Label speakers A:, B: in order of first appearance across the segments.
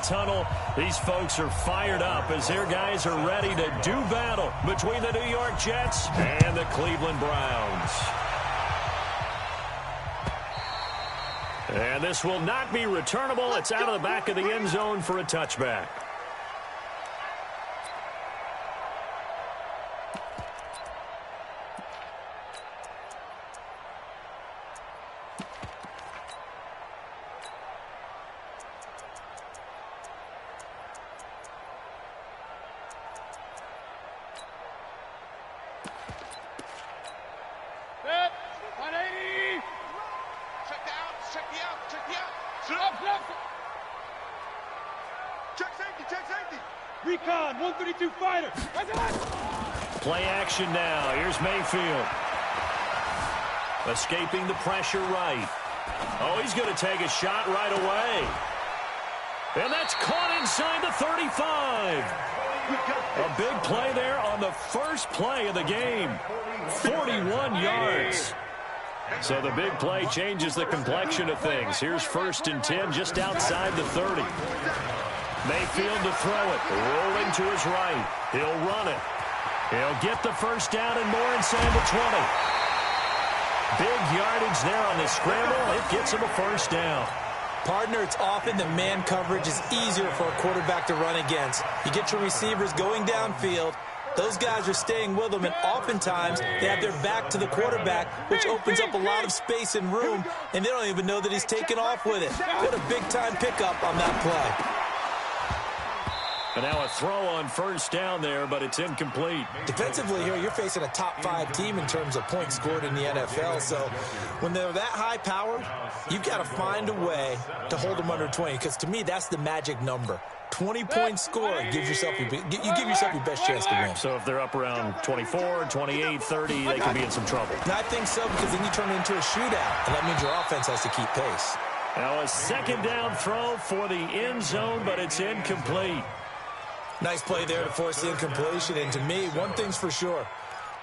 A: tunnel. These folks are fired up as their guys are ready to do battle between the New York Jets and the Cleveland Browns. And this will not be returnable. It's out of the back of the end zone for a touchback.
B: Recon, 132 fighter.
A: Play action now. Here's Mayfield. Escaping the pressure right. Oh, he's going to take a shot right away. And that's caught inside the 35. A big play there on the first play of the game. 41 yards. So the big play changes the complexion of things. Here's 1st and 10 just outside the 30. Mayfield to throw it. Rolling to his right. He'll run it. He'll get the first down and more inside the 20. Big yardage there on the scramble. It gets him a first down.
C: Partner, it's often that man coverage is easier for a quarterback to run against. You get your receivers going downfield. Those guys are staying with them, and oftentimes they have their back to the quarterback, which opens up a lot of space and room, and they don't even know that he's taken off with it. What a big-time pickup on that play.
A: And now a throw on first down there, but it's incomplete.
C: Defensively here, you're facing a top-5 team in terms of points scored in the NFL. So when they're that high-powered, you've got to find a way to hold them under 20, because to me, that's the magic number. 20-point score gives yourself you give yourself your best chance to win.
A: So if they're up around 24, 28, 30, they could be in some trouble.
C: And I think so, because then you turn it into a shootout, and that means your offense has to keep pace.
A: Now a second down throw for the end zone, but it's incomplete.
C: Nice play there to force the incompletion. And to me, one thing's for sure.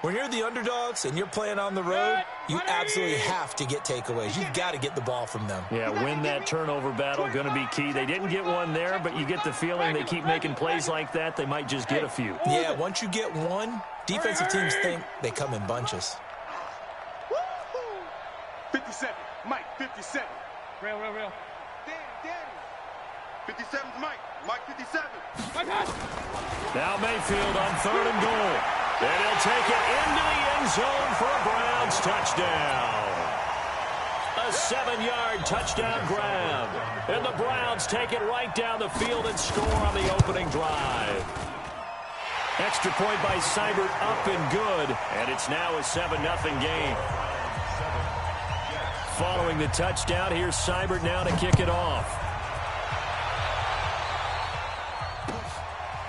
C: When you're the underdogs and you're playing on the road, you absolutely have to get takeaways. You've got to get the ball from them.
A: Yeah, win that turnover battle, going to be key. They didn't get one there, but you get the feeling they keep making plays like that, they might just get a few.
C: Yeah, once you get one, defensive teams think they come in bunches.
B: 57, Mike, 57. Real. Danny. 57's Mike. Mike 57.
A: Now Mayfield on 3rd and goal. And he'll take it into the end zone for a Browns touchdown. A 7-yard touchdown grab. And the Browns take it right down the field and score on the opening drive. Extra point by Seibert up and good. And it's now a 7-0 game. Following the touchdown, here's Seibert now to kick it off.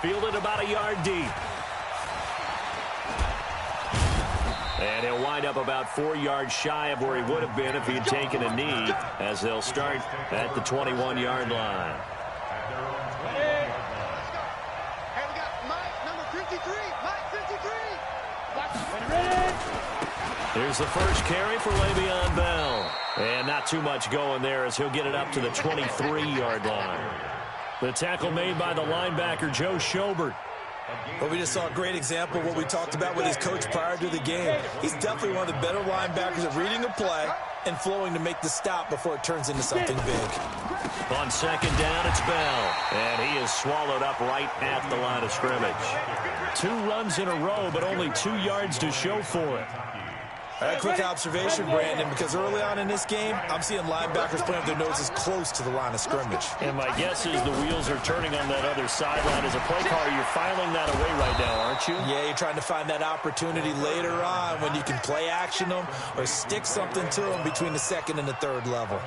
A: Fielded about a yard deep. And he'll wind up about 4 yards shy of where he would have been if he had taken a knee, as they'll start at the 21-yard line.
B: Hey, we got Mike, number 53. Mike 53.
A: Here's the first carry for Le'Veon Bell. And not too much going there as he'll get it up to the 23-yard line. The tackle made by the linebacker, Joe Schobert.
C: But we just saw a great example of what we talked about with his coach prior to the game. He's definitely one of the better linebackers at reading a play and flowing to make the stop before it turns into something big.
A: On 2nd down, it's Bell. And he is swallowed up right at the line of scrimmage. 2 runs in a row, but only 2 yards to show for it.
C: A quick observation, Brandon, because early on in this game, I'm seeing linebackers playing with their noses close to the line of scrimmage.
A: And my guess is the wheels are turning on that other sideline. As a play caller, you're filing that away right now, aren't you?
C: Yeah, you're trying to find that opportunity later on when you can play action them or stick something to them between the 2nd and the 3rd level.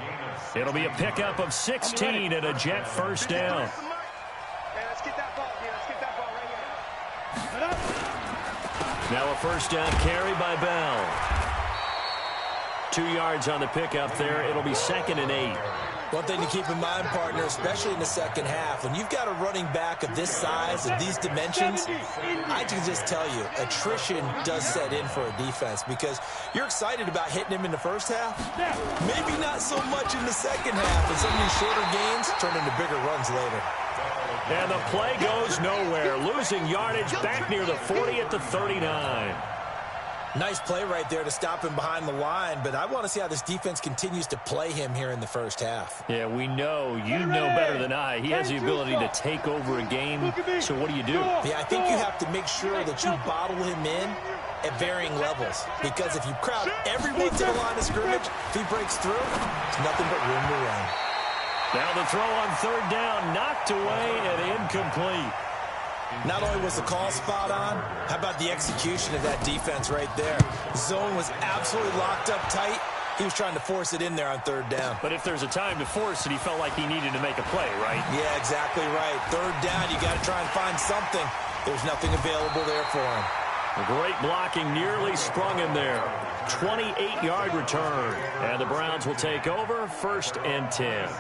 A: It'll be a pickup of 16 and a Jet first down.
B: Let's get that ball here. Let's get that ball right here.
A: Now a first down carry by Bell. 2 yards on the pickup there. It'll be 2nd and 8.
C: One thing to keep in mind, partner, especially in the second half, when you've got a running back of this size and these dimensions, I can just tell you, attrition does set in for a defense because you're excited about hitting him in the first half. Maybe not so much in the second half, and some of these shorter gains turn into bigger runs later.
A: And the play goes nowhere. Losing yardage back near the 40 at the 39.
C: Nice play right there to stop him behind the line, but I want to see how this defense continues to play him here in the first half.
A: Yeah, we know. You know better than I. He has the ability to take over a game, so what do?
C: Yeah, I think you have to make sure that you bottle him in at varying levels, because if you crowd everyone to the line of scrimmage, if he breaks through, it's nothing but room to run.
A: Now the throw on third down, knocked away and incomplete.
C: Not only was the call spot on, how about the execution of that defense right there? Zone was absolutely locked up tight. He was trying to force it in there on third down.
A: But if there's a time to force it, he felt like he needed to make a play, right?
C: Yeah, exactly right. Third down, you got to try and find something. There's nothing available there for him.
A: Great blocking, nearly sprung him there. 28-yard return. And the Browns will take over, 1st and 10.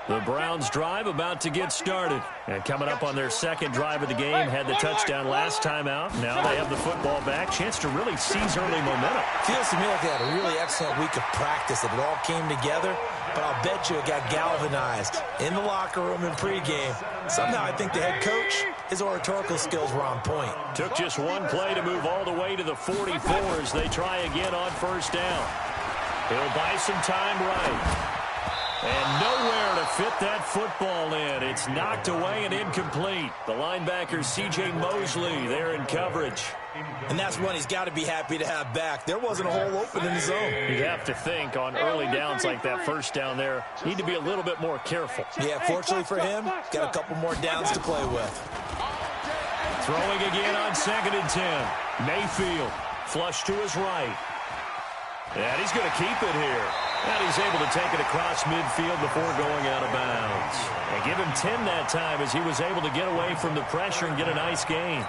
A: The Browns drive about to get started. And coming up on their second drive of the game, had the touchdown last time out. Now they have the football back. Chance to really seize early momentum.
C: Feels to me like they had a really excellent week of practice. It all came together, but I'll bet you it got galvanized in the locker room in pregame. Somehow I think the head coach, his oratorical skills were on point.
A: Took just one play to move all the way to the 44 as they try again on first down. He'll buy some time right. And nowhere to fit that football in. It's knocked away and incomplete. The linebacker, C.J. Mosley, there in coverage.
C: And that's one he's got to be happy to have back. There wasn't a hole open in the zone.
A: You have to think on early downs like that first down there, need to be a little bit more careful.
C: Yeah, fortunately for him, got a couple more downs to play with.
A: Throwing again on 2nd and 10. Mayfield, flush to his right. And he's going to keep it here. And he's able to take it across midfield before going out of bounds. And give him 10 that time as he was able to get away from the pressure and get a nice gain.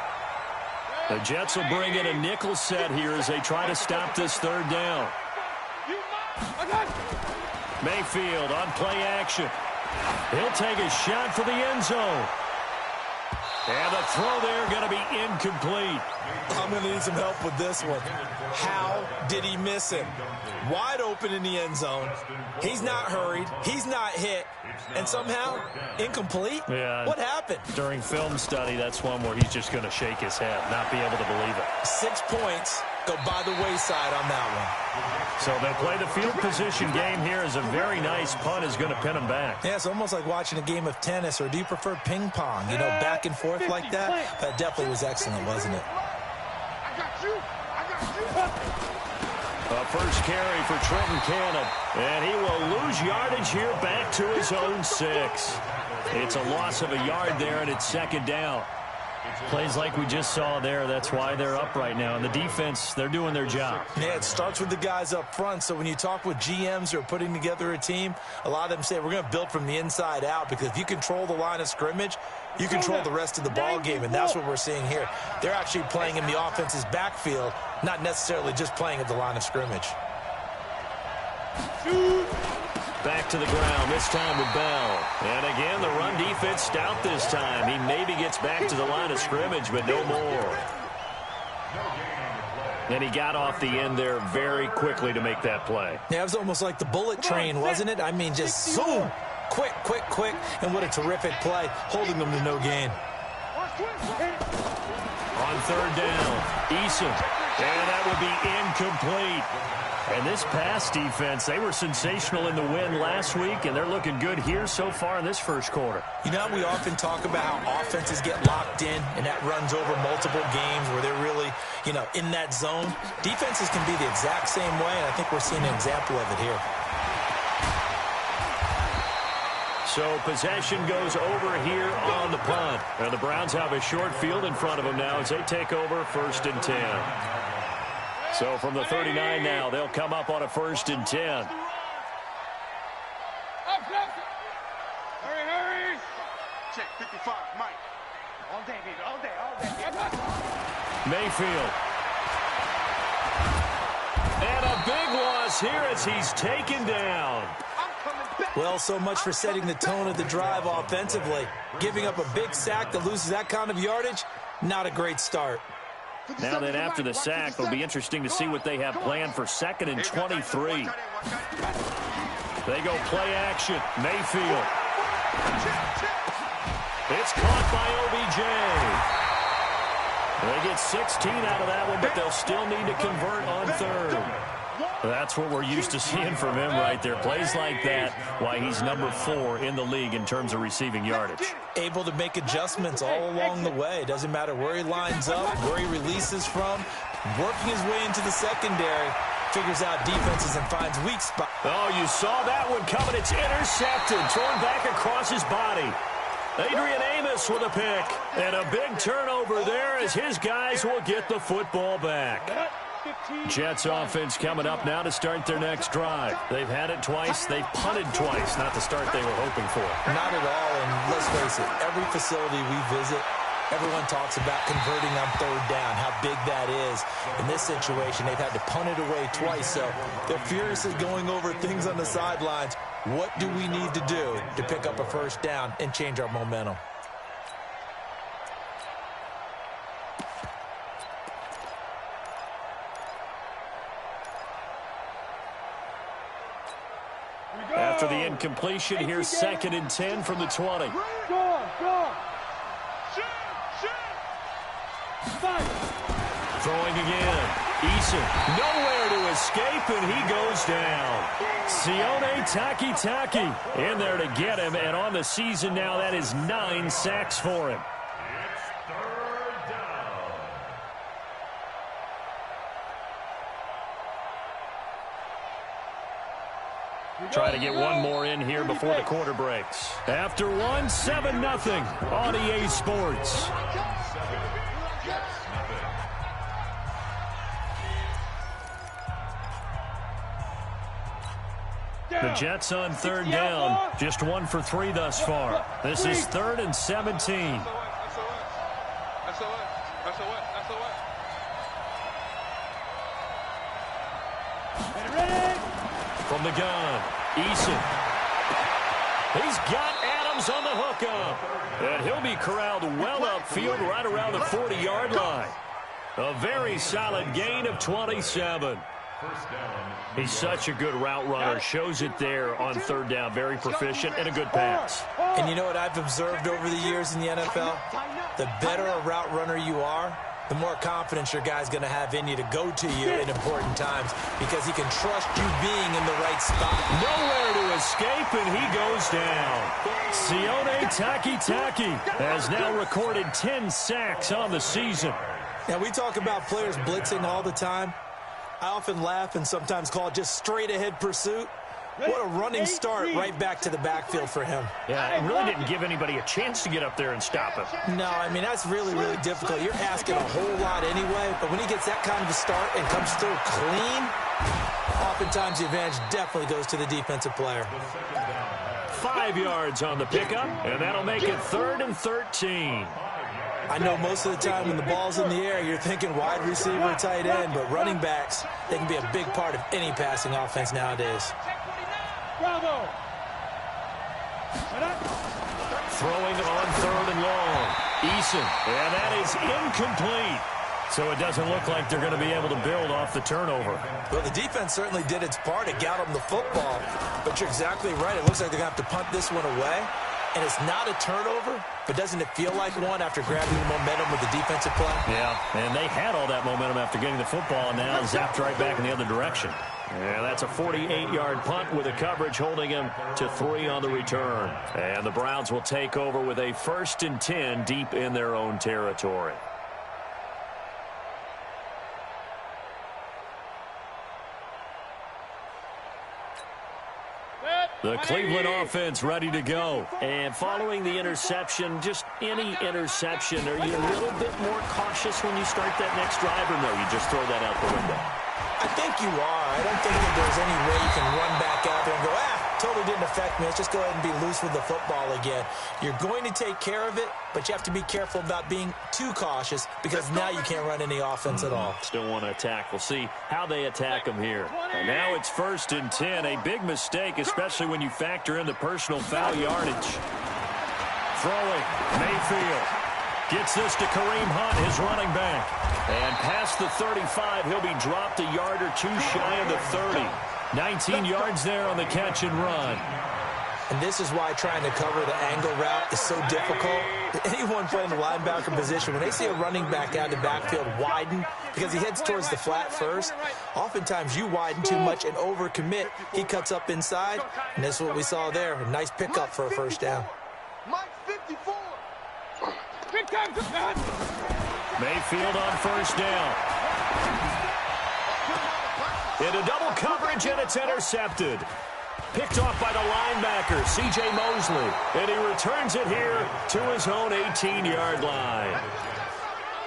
A: The Jets will bring in a nickel set here as they try to stop this third down. Mayfield on play action. He'll take a shot for the end zone. And the throw there going to be incomplete.
C: I'm going to need some help with this one. How did he miss him? Wide open in the end zone. He's not hurried. He's not hit. And somehow, incomplete?
A: Yeah.
C: What happened?
A: During film study, that's one where he's just going to shake his head, not be able to believe it.
C: 6 points go by the wayside on that one.
A: So they'll play the field position game here as a very nice punt is going to pin him back.
C: Yeah, it's almost like watching a game of tennis, or do you prefer ping pong? You know, back and forth like that? That definitely was excellent, wasn't it?
B: I got you.
A: A first carry for Trenton Cannon. And he will lose yardage here back to his own 6. It's a loss of a yard there, and it's 2nd down. Plays like we just saw there. That's why they're up right now. And the defense, they're doing their job.
C: Yeah, it starts with the guys up front. So when you talk with GMs who are putting together a team, a lot of them say we're going to build from the inside out, because if you control the line of scrimmage, you control the rest of the ball game, and that's what we're seeing here. They're actually playing in the offense's backfield, not necessarily just playing at the line of scrimmage.
A: Back to the ground, this time with Bell. And again, the run defense stout this time. He maybe gets back to the line of scrimmage, but no more. And he got off the end there very quickly to make that play.
C: Yeah, it was almost like the bullet train, wasn't it? I mean, just zoom. Quick, quick, quick. And what a terrific play, holding them to no gain.
A: On third down, Eason. And that would be incomplete. And this pass defense, they were sensational in the win last week, and they're looking good here so far in this first quarter.
C: You know, we often talk about how offenses get locked in, and that runs over multiple games where they're really, you know, in that zone. Defenses can be the exact same way, and I think we're seeing an example of it here.
A: So possession goes over here on the punt. And the Browns have a short field in front of them now as they take over 1st and 10. So from the 39 now, they'll come up on a 1st and 10.
B: Hurry. Check 55, Mike. All day, baby, all day.
A: Mayfield. And a big loss here as he's taken down.
C: Well, so much for setting the tone of the drive offensively. Giving up a big sack that loses that kind of yardage, not a great start.
A: Now then, after the sack, it'll be interesting to see what they have planned for 2nd and 23. They go play action. Mayfield. It's caught by OBJ. They get 16 out of that one, but they'll still need to convert on third. That's what we're used to seeing from him right there. Plays like that, why he's number 4 in the league in terms of receiving yardage.
C: Able to make adjustments all along the way. Doesn't matter where he lines up, where he releases from, working his way into the secondary. Figures out defenses and finds weak spots.
A: Oh, you saw that one coming. It's intercepted, thrown back across his body. Adrian Amos with a pick. And a big turnover there as his guys will get the football back. Jets offense coming up now to start their next drive. They've had it twice. They've punted twice. Not the start they were hoping for.
C: Not at all, and let's face it, every facility we visit, everyone talks about converting on third down, how big that is. In this situation, they've had to punt it away twice, so they're furiously going over things on the sidelines. What do we need to do to pick up a first down and change our momentum?
A: After the incompletion, here's 2nd and 10 from the 20. Throwing again. Eason, nowhere to escape, and he goes down. Sione Takitaki in there to get him, and on the season now, that is 9 sacks for him. Try to get one more in here before the quarter breaks. After one, 7-0 on EA Sports. The Jets on third down, just 1 for 3 thus far. This is 3rd and 17. From the gun, Eason. He's got Adams on the hookup. And he'll be corralled well upfield right around the 40-yard line. A very solid gain of 27. He's such a good route runner. Shows it there on third down. Very proficient and a good pass.
C: And you know what I've observed over the years in the NFL? The better a route runner you are, the more confidence your guy's going to have in you to go to you in important times because he can trust you being in the right spot.
A: Nowhere to escape, and he goes down. Sione Takitaki has now recorded 10 sacks on the season.
C: Now, we talk about players blitzing all the time. I often laugh and sometimes call it just straight-ahead pursuit. What a running start right back to the backfield for him.
A: Yeah, it really didn't give anybody a chance to get up there and stop him.
C: No, I mean, that's really, really difficult. You're asking a whole lot anyway, but when he gets that kind of a start and comes through clean, oftentimes the advantage definitely goes to the defensive player.
A: 5 yards on the pickup, and that'll make it 3rd and 13.
C: I know most of the time when the ball's in the air, you're thinking wide receiver, tight end, but running backs, they can be a big part of any passing offense nowadays.
B: Bravo.
A: Throwing on 3rd and long. Eason, and that is incomplete. So it doesn't look like they're going to be able to build off the turnover.
C: Well, the defense certainly did its part to get them the football, but you're exactly right. It looks like they're going to have to punt this one away. And it's not a turnover, but doesn't it feel like one after grabbing the momentum with the defensive play?
A: Yeah, and they had all that momentum after getting the football, and now zapped right back in the other direction. Yeah, that's a 48-yard punt with a coverage holding him to 3 on the return. And the Browns will take over with a 1st and 10 deep in their own territory. The Cleveland offense ready to go. And following the interception, just any interception, are you a little bit more cautious when you start that next drive, or no, you just throw that out the window?
C: I think you are. I don't think that there's any way you can run back out there and go, totally didn't affect me. Let's just go ahead and be loose with the football again. You're going to take care of it, but you have to be careful about being too cautious because now you can't run any offense at all.
A: Still want to attack. We'll see how they attack them here. And now it's 1st and 10. A big mistake, especially when you factor in the personal foul yardage. Throwing. Mayfield gets this to Kareem Hunt, his running back. And past the 35, he'll be dropped a yard or two shy of the 30. 19 yards there on the catch and run.
C: And this is why trying to cover the angle route is so difficult. Anyone playing the linebacker position, when they see a running back out of the backfield widen because he heads towards the flat first, oftentimes you widen too much and overcommit. He cuts up inside, and this is what we saw there. A nice pickup for a first down.
A: Mayfield on first down. Into double coverage, and it's intercepted. Picked off by the linebacker, C.J. Mosley. And he returns it here to his own 18-yard line.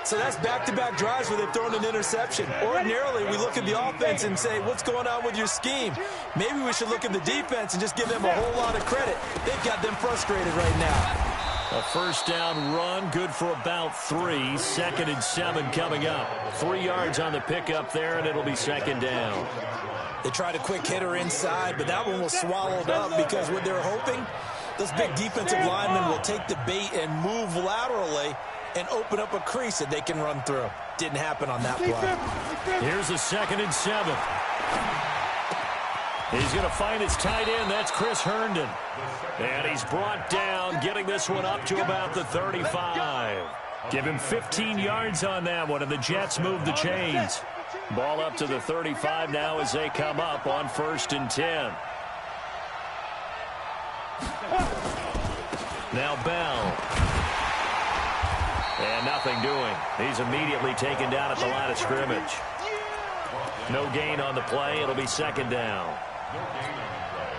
C: So that's back-to-back drives where they've thrown an interception. Ordinarily, we look at the offense and say, what's going on with your scheme? Maybe we should look at the defense and just give them a whole lot of credit. They've got them frustrated right now.
A: A first down run, good for about 3. 2nd and 7 coming up. 3 yards on the pickup there, and it'll be 2nd down.
C: They tried a quick hitter inside, but that one was swallowed up because what they're hoping, those big defensive linemen will take the bait and move laterally and open up a crease that they can run through. Didn't happen on that play.
A: Here's a 2nd and 7. He's going to find his tight end. That's Chris Herndon. And he's brought down, getting this one up to about the 35. Give him 15 yards on that one, and the Jets move the chains. Ball up to the 35 now as they come up on 1st and 10. Now Bell. And nothing doing. He's immediately taken down at the line of scrimmage. No gain on the play. It'll be 2nd down.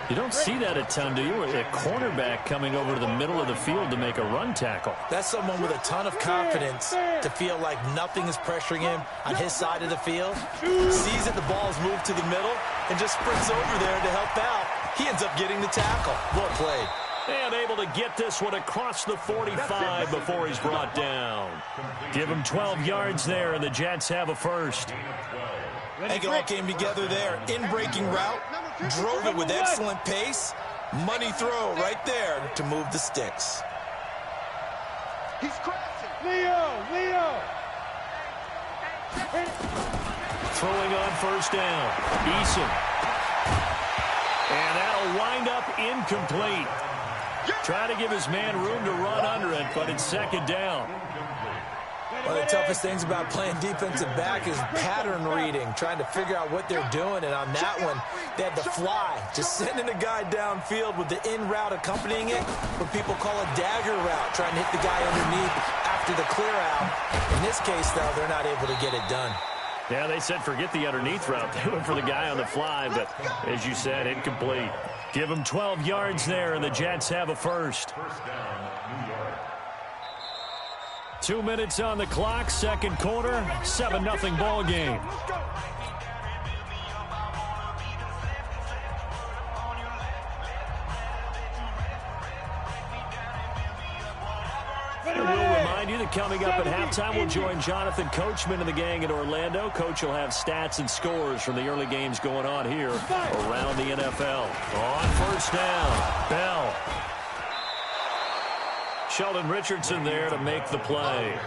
A: You don't see that a ton, do you? A cornerback coming over to the middle of the field to make a run tackle.
C: That's someone with a ton of confidence to feel like nothing is pressuring him on his side of the field. Sees that the ball is moved to the middle and just sprints over there to help out. He ends up getting the tackle. Well played.
A: And able to get this one across the 45 before he's brought down. Give him 12 yards there, and the Jets have a first.
C: I think it all came together there. In-breaking route. Drove it with excellent pace. Money throw right there to move the sticks.
B: He's crashing. Leo.
A: Throwing on first down. Eason. And that'll wind up incomplete. Trying to give his man room to run under it, but it's 2nd down.
C: One of the toughest things about playing defensive back is pattern reading, trying to figure out what they're doing. And on that one, they had the fly, just sending a guy downfield with the in route accompanying it, what people call a dagger route, trying to hit the guy underneath after the clear out. In this case, though, they're not able to get it done.
A: Yeah, they said forget the underneath route. They went for the guy on the fly, but as you said, incomplete. Give him 12 yards there, and the Jets have a first. 2 minutes on the clock, 2nd quarter, 7-0 ball game. And we'll remind you that coming up at halftime, we'll join Jonathan Coachman and the gang in Orlando. Coach will have stats and scores from the early games going on here around the NFL. On first down, Bell. Sheldon Richardson there to make the play.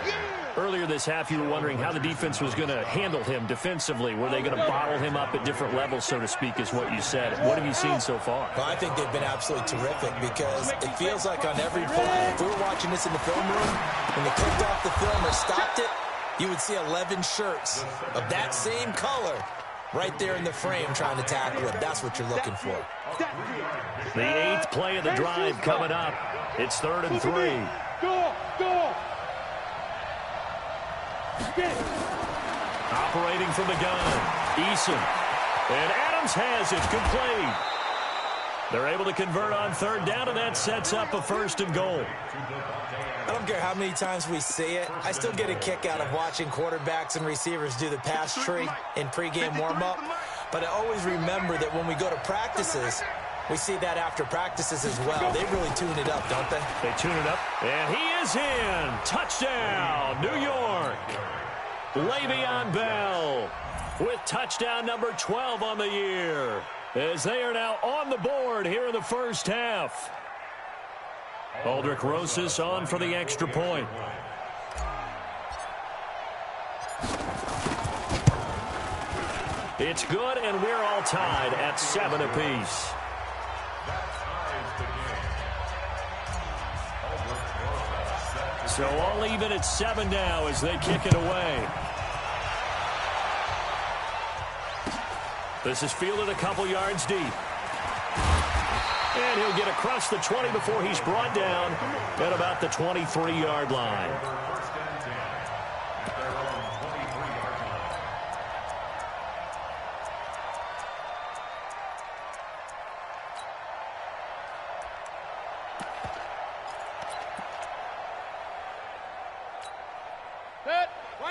A: Earlier this half, you were wondering how the defense was going to handle him defensively. Were they going to bottle him up at different levels, so to speak, is what you said. What have you seen so far?
C: Well, I think they've been absolutely terrific because it feels like on every play, if we were watching this in the film room, when they kicked off the film or stopped it, you would see 11 shirts of that same color right there in the frame trying to tackle it. That's what you're looking for.
A: The 8th play of the drive coming up. It's 3rd and 3.
B: Go.
A: Operating from the gun, Eason. And Adams has it complete. They're able to convert on 3rd down, and that sets up a 1st and goal.
C: I don't care how many times we see it. I still get a kick out of watching quarterbacks and receivers do the pass tree in pregame warm-up. But I always remember that when we go to practices, we see that after practices as well. They really tune it up, don't they?
A: They tune it up. And he is in. Touchdown, New York. Le'Veon Bell with touchdown number 12 on the year, as they are now on the board here in the first half. Aldrich Rosas on for the extra point. It's good, and we're all tied at 7 apiece. So all even at 7 now as they kick it away. This is fielded a couple yards deep. And he'll get across the 20 before he's brought down at about the 23-yard line.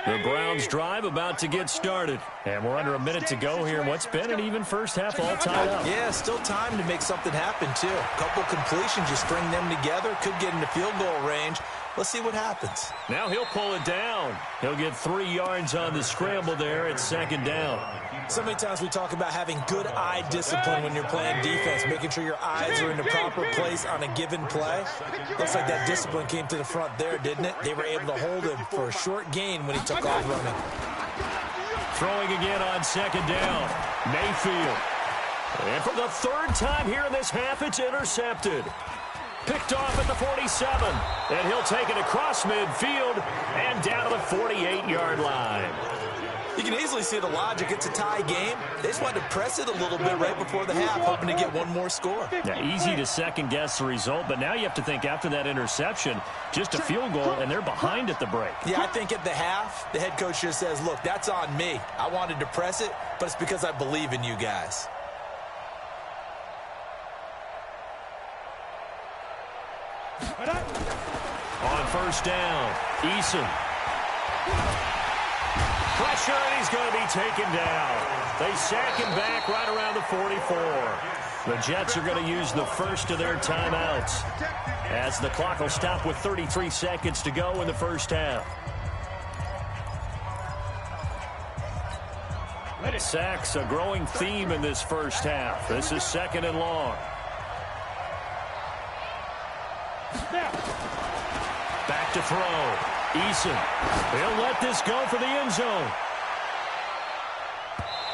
A: The Browns drive about to get started. And we're under a minute to go here in what's been an even first half, all tied up.
C: Yeah, still time to make something happen, too. A couple completions, you string them together, could get into field goal range. Let's see what happens.
A: Now he'll pull it down. He'll get 3 yards on the scramble there at 2nd down.
C: So many times we talk about having good eye discipline when you're playing defense, making sure your eyes are in the proper place on a given play. Looks like that discipline came to the front there, didn't it? They were able to hold him for a short gain when he took off running.
A: Throwing again on 2nd down. Mayfield. And for the 3rd time here in this half, it's intercepted. Picked off at the 47. And he'll take it across midfield and down to the 48-yard line.
C: You can easily see the logic. It's a tie game. They just wanted to press it a little bit right before the half, hoping to get one more score.
A: Yeah, easy to second-guess the result, but now you have to think after that interception, just a field goal, and they're behind at the break.
C: Yeah, I think at the half, the head coach just says, look, that's on me. I wanted to press it, but it's because I believe in you guys.
A: On 1st down, Eason. Pressure, and he's going to be taken down. They sack him back right around the 44. The Jets are going to use the first of their timeouts as the clock will stop with 33 seconds to go in the first half. Sacks, a growing theme in this first half. This is 2nd and long. Back to throw. Eason. He'll let this go for the end zone.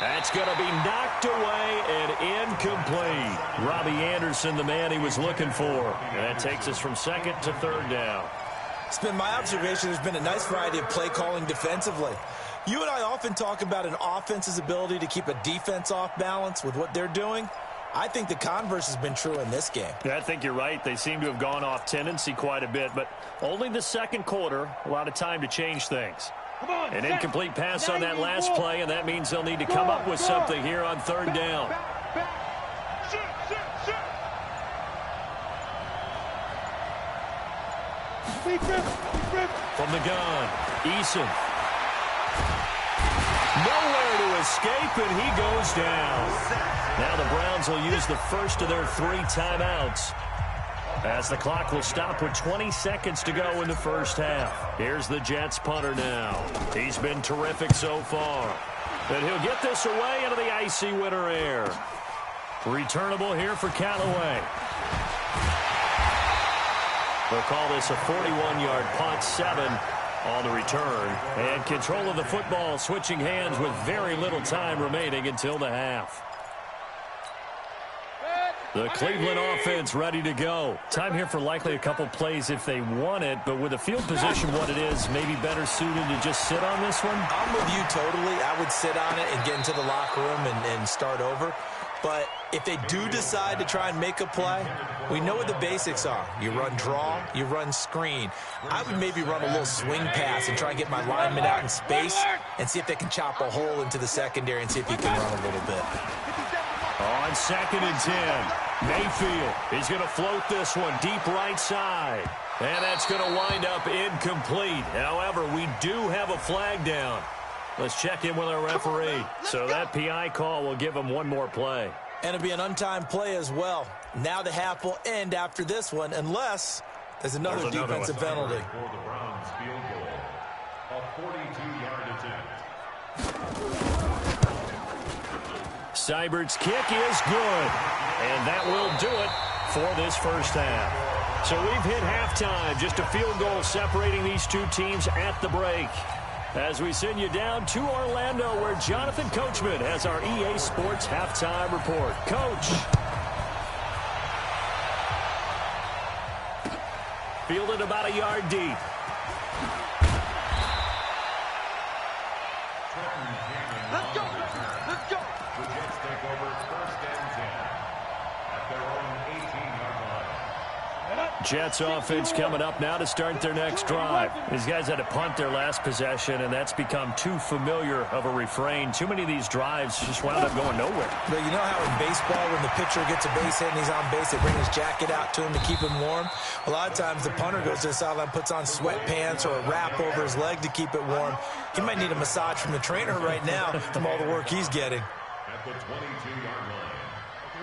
A: That's going to be knocked away and incomplete. Robbie Anderson, the man he was looking for. And that takes us from 2nd to 3rd down.
C: It's been my observation there's been a nice variety of play calling defensively. You and I often talk about an offense's ability to keep a defense off balance with what they're doing. I think the converse has been true in this game.
A: Yeah, I think you're right. They seem to have gone off tendency quite a bit, but only the 2nd quarter, a lot of time to change things. An incomplete pass on that last play, and that means they'll need to come up with something here on 3rd down. From the gun, Eason. Nowhere to escape, and he goes down. Now the Browns will use the first of their 3 timeouts as the clock will stop with 20 seconds to go in the first half. Here's the Jets punter now. He's been terrific so far. And he'll get this away into the icy winter air. Returnable here for Callaway. They'll call this a 41-yard punt, 7 on the return. And control of the football switching hands with very little time remaining until the half. The Cleveland offense ready to go. Time here for likely a couple plays if they want it, but with the field position what it is, maybe better suited to just sit on this one?
C: I'm with you totally. I would sit on it and get into the locker room and start over. But if they do decide to try and make a play, we know what the basics are. You run draw, you run screen. I would maybe run a little swing pass and try and get my lineman out in space and see if they can chop a hole into the secondary and see if he can run a little bit.
A: On 2nd and 10, Mayfield is going to float this one deep right side. And that's going to wind up incomplete. However, we do have a flag down. Let's check in with our referee. So that PI call will give him one more play.
C: And it'll be an untimed play as well. Now the half will end after this one unless there's another defensive penalty.
D: For the Browns field goal, a 42-yard attempt.
A: Seibert's kick is good. And that will do it for this first half. So we've hit halftime. Just a field goal separating these two teams at the break. As we send you down to Orlando, where Jonathan Coachman has our EA Sports halftime report. Coach. Fielded about a yard deep.
B: Let's go. Let's go.
D: The Jets take over 1st and 10 at their own 18-yard line.
A: Jets offense coming up now to start their next drive. These guys had to punt their last possession, and that's become too familiar of a refrain. Too many of these drives just wound up going nowhere.
C: But you know how in baseball, when the pitcher gets a base hit and he's on base, they bring his jacket out to him to keep him warm? A lot of times the punter goes to the sideline, puts on sweatpants or a wrap over his leg to keep it warm. He might need a massage from the trainer right now from all the work he's getting.
D: At the 22-yard line.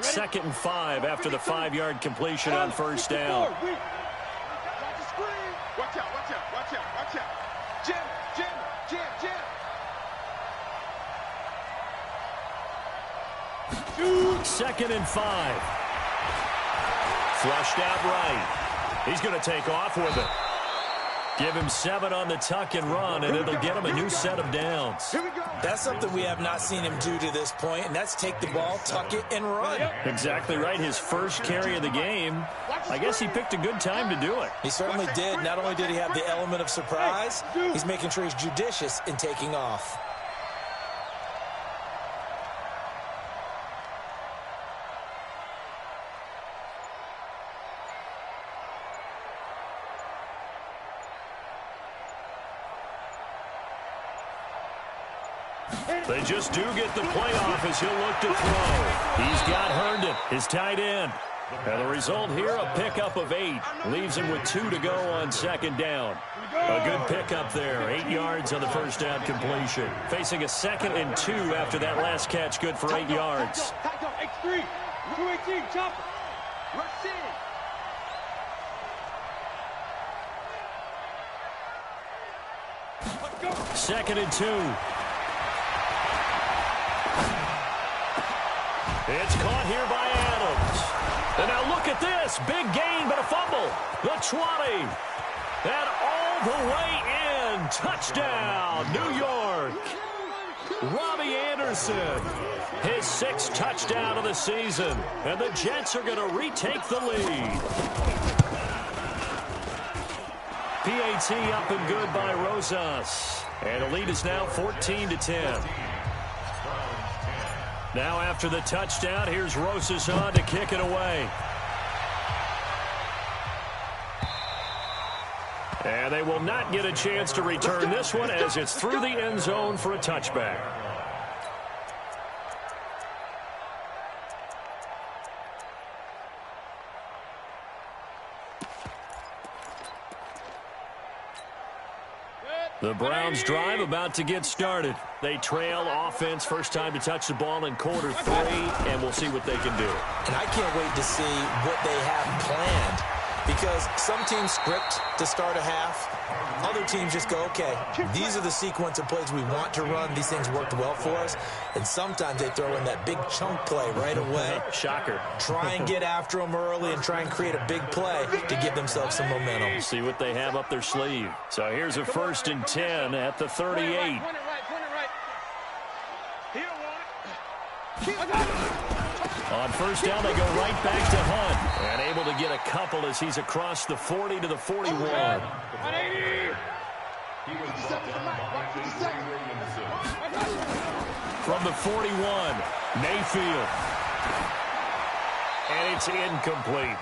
A: 2nd and 5 after the 5-yard completion on 1st down.
B: Watch the screen. Watch out, watch out, watch out, watch out. Jim.
A: 2nd and 5. Flushed out right. He's going to take off with it. Give him 7 on the tuck and run, and it'll get him a new set of downs.
B: Here we go.
C: That's something we have not seen him do to this point, and that's take the ball, tuck it, and run.
A: Exactly right. His first carry of the game. I guess he picked a good time to do it.
C: He certainly did. Not only did he have the element of surprise, he's making sure he's judicious in taking off.
A: They just do get the playoff as he'll look to throw. He's got Herndon, his tight end. And the result here, a pickup of 8. Leaves him with 2 to go on 2nd down. A good pickup there. 8 yards on the 1st down completion. Facing a 2nd and 2 after that last catch. Good for 8 yards.
B: X3. 218. Chop. Rush in.
A: 2nd and 2. It's caught here by Adams. And now look at this. Big gain, but a fumble. The 20. And all the way in. Touchdown, New York. Robbie Anderson. His 6th touchdown of the season. And the Jets are going to retake the lead. PAT up and good by Rosas. And the lead is now 14-10. Now after the touchdown, here's Rosas on to kick it away. And they will not get a chance to return this one as it's through the end zone for a touchback. The Browns drive about to get started. They trail offense, first time to touch the ball in quarter 3, and we'll see what they can do.
C: And I can't wait to see what they have planned, because some teams script to start a half. Other teams just go, okay, these are the sequence of plays we want to run. These things worked well for us. And sometimes they throw in that big chunk play right away.
A: Shocker.
C: Try and get after them early and try and create a big play to give themselves some momentum.
A: See what they have up their sleeve. So here's a 1st and 10 at the 38.
B: Point it right. He don't want it.
A: On 1st down, they go right back to Hunt. And able to get a couple as he's across the 40 to the 41.
B: 180.
D: He was brought down by Avery Williamson.
A: From the 41, Mayfield. And it's incomplete.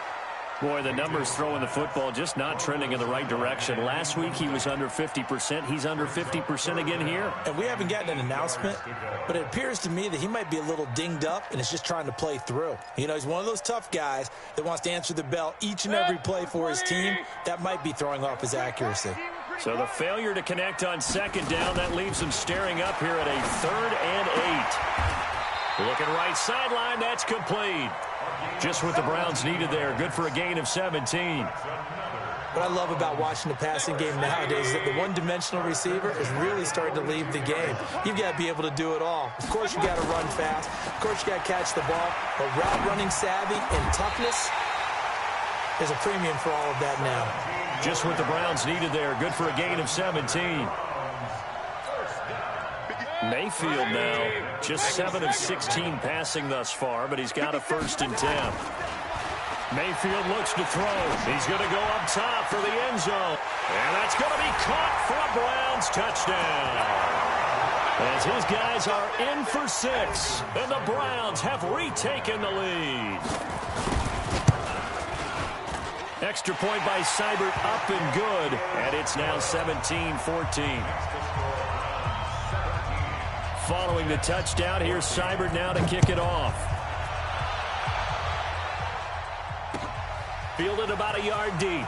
A: Boy, the numbers throwing the football just not trending in the right direction. Last week he was under 50%. He's under 50% again here.
C: And we haven't gotten an announcement, but it appears to me that he might be a little dinged up and is just trying to play through. You know, he's one of those tough guys that wants to answer the bell each and every play for his team. That might be throwing off his accuracy.
A: So the failure to connect on 2nd down, that leaves him staring up here at a 3rd and 8. Looking right sideline, that's complete. Just what the Browns needed there. Good for a gain of 17.
C: What I love about watching the passing game nowadays is that the one-dimensional receiver is really starting to leave the game. You've got to be able to do it all. Of course, you got to run fast. Of course, you got to catch the ball. But route running savvy and toughness, there's a premium for all of that now.
A: Just what the Browns needed there. Good for a gain of 17. Mayfield now just 7 of 16 passing thus far, but he's got a 1st and 10. Mayfield looks to throw. He's going to go up top for the end zone. And that's going to be caught for a Browns touchdown. As his guys are in for 6, and the Browns have retaken the lead. Extra point by Seibert up and good, and it's now 17-14. Following the touchdown, here's Seibert now to kick it off. Fielded about a yard deep.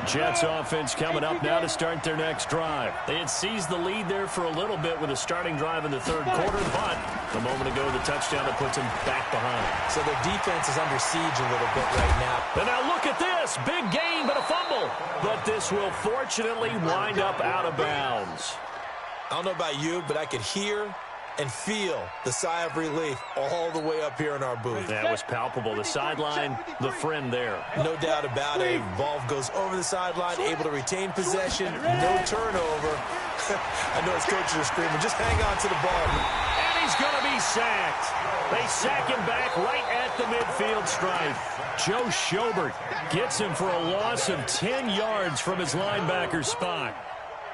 A: Jets offense coming up now to start their next drive. They had seized the lead there for a little bit with a starting drive in the 3rd quarter, but a moment ago the touchdown that puts them back behind.
C: So their defense is under siege a little bit right now.
A: And now look at this. Big gain, but a fumble. But this will fortunately wind up out of bounds.
C: I don't know about you, but I could hear and feel the sigh of relief all the way up here in our booth.
A: That was palpable. The sideline, the friend there.
C: No doubt about it. Ball goes over the sideline, able to retain possession, no turnover. I know his coaches are screaming, just hang on to the ball.
A: And he's going to be sacked. They sack him back right at the midfield stripe. Joe Schobert gets him for a loss of 10 yards from his linebacker spot.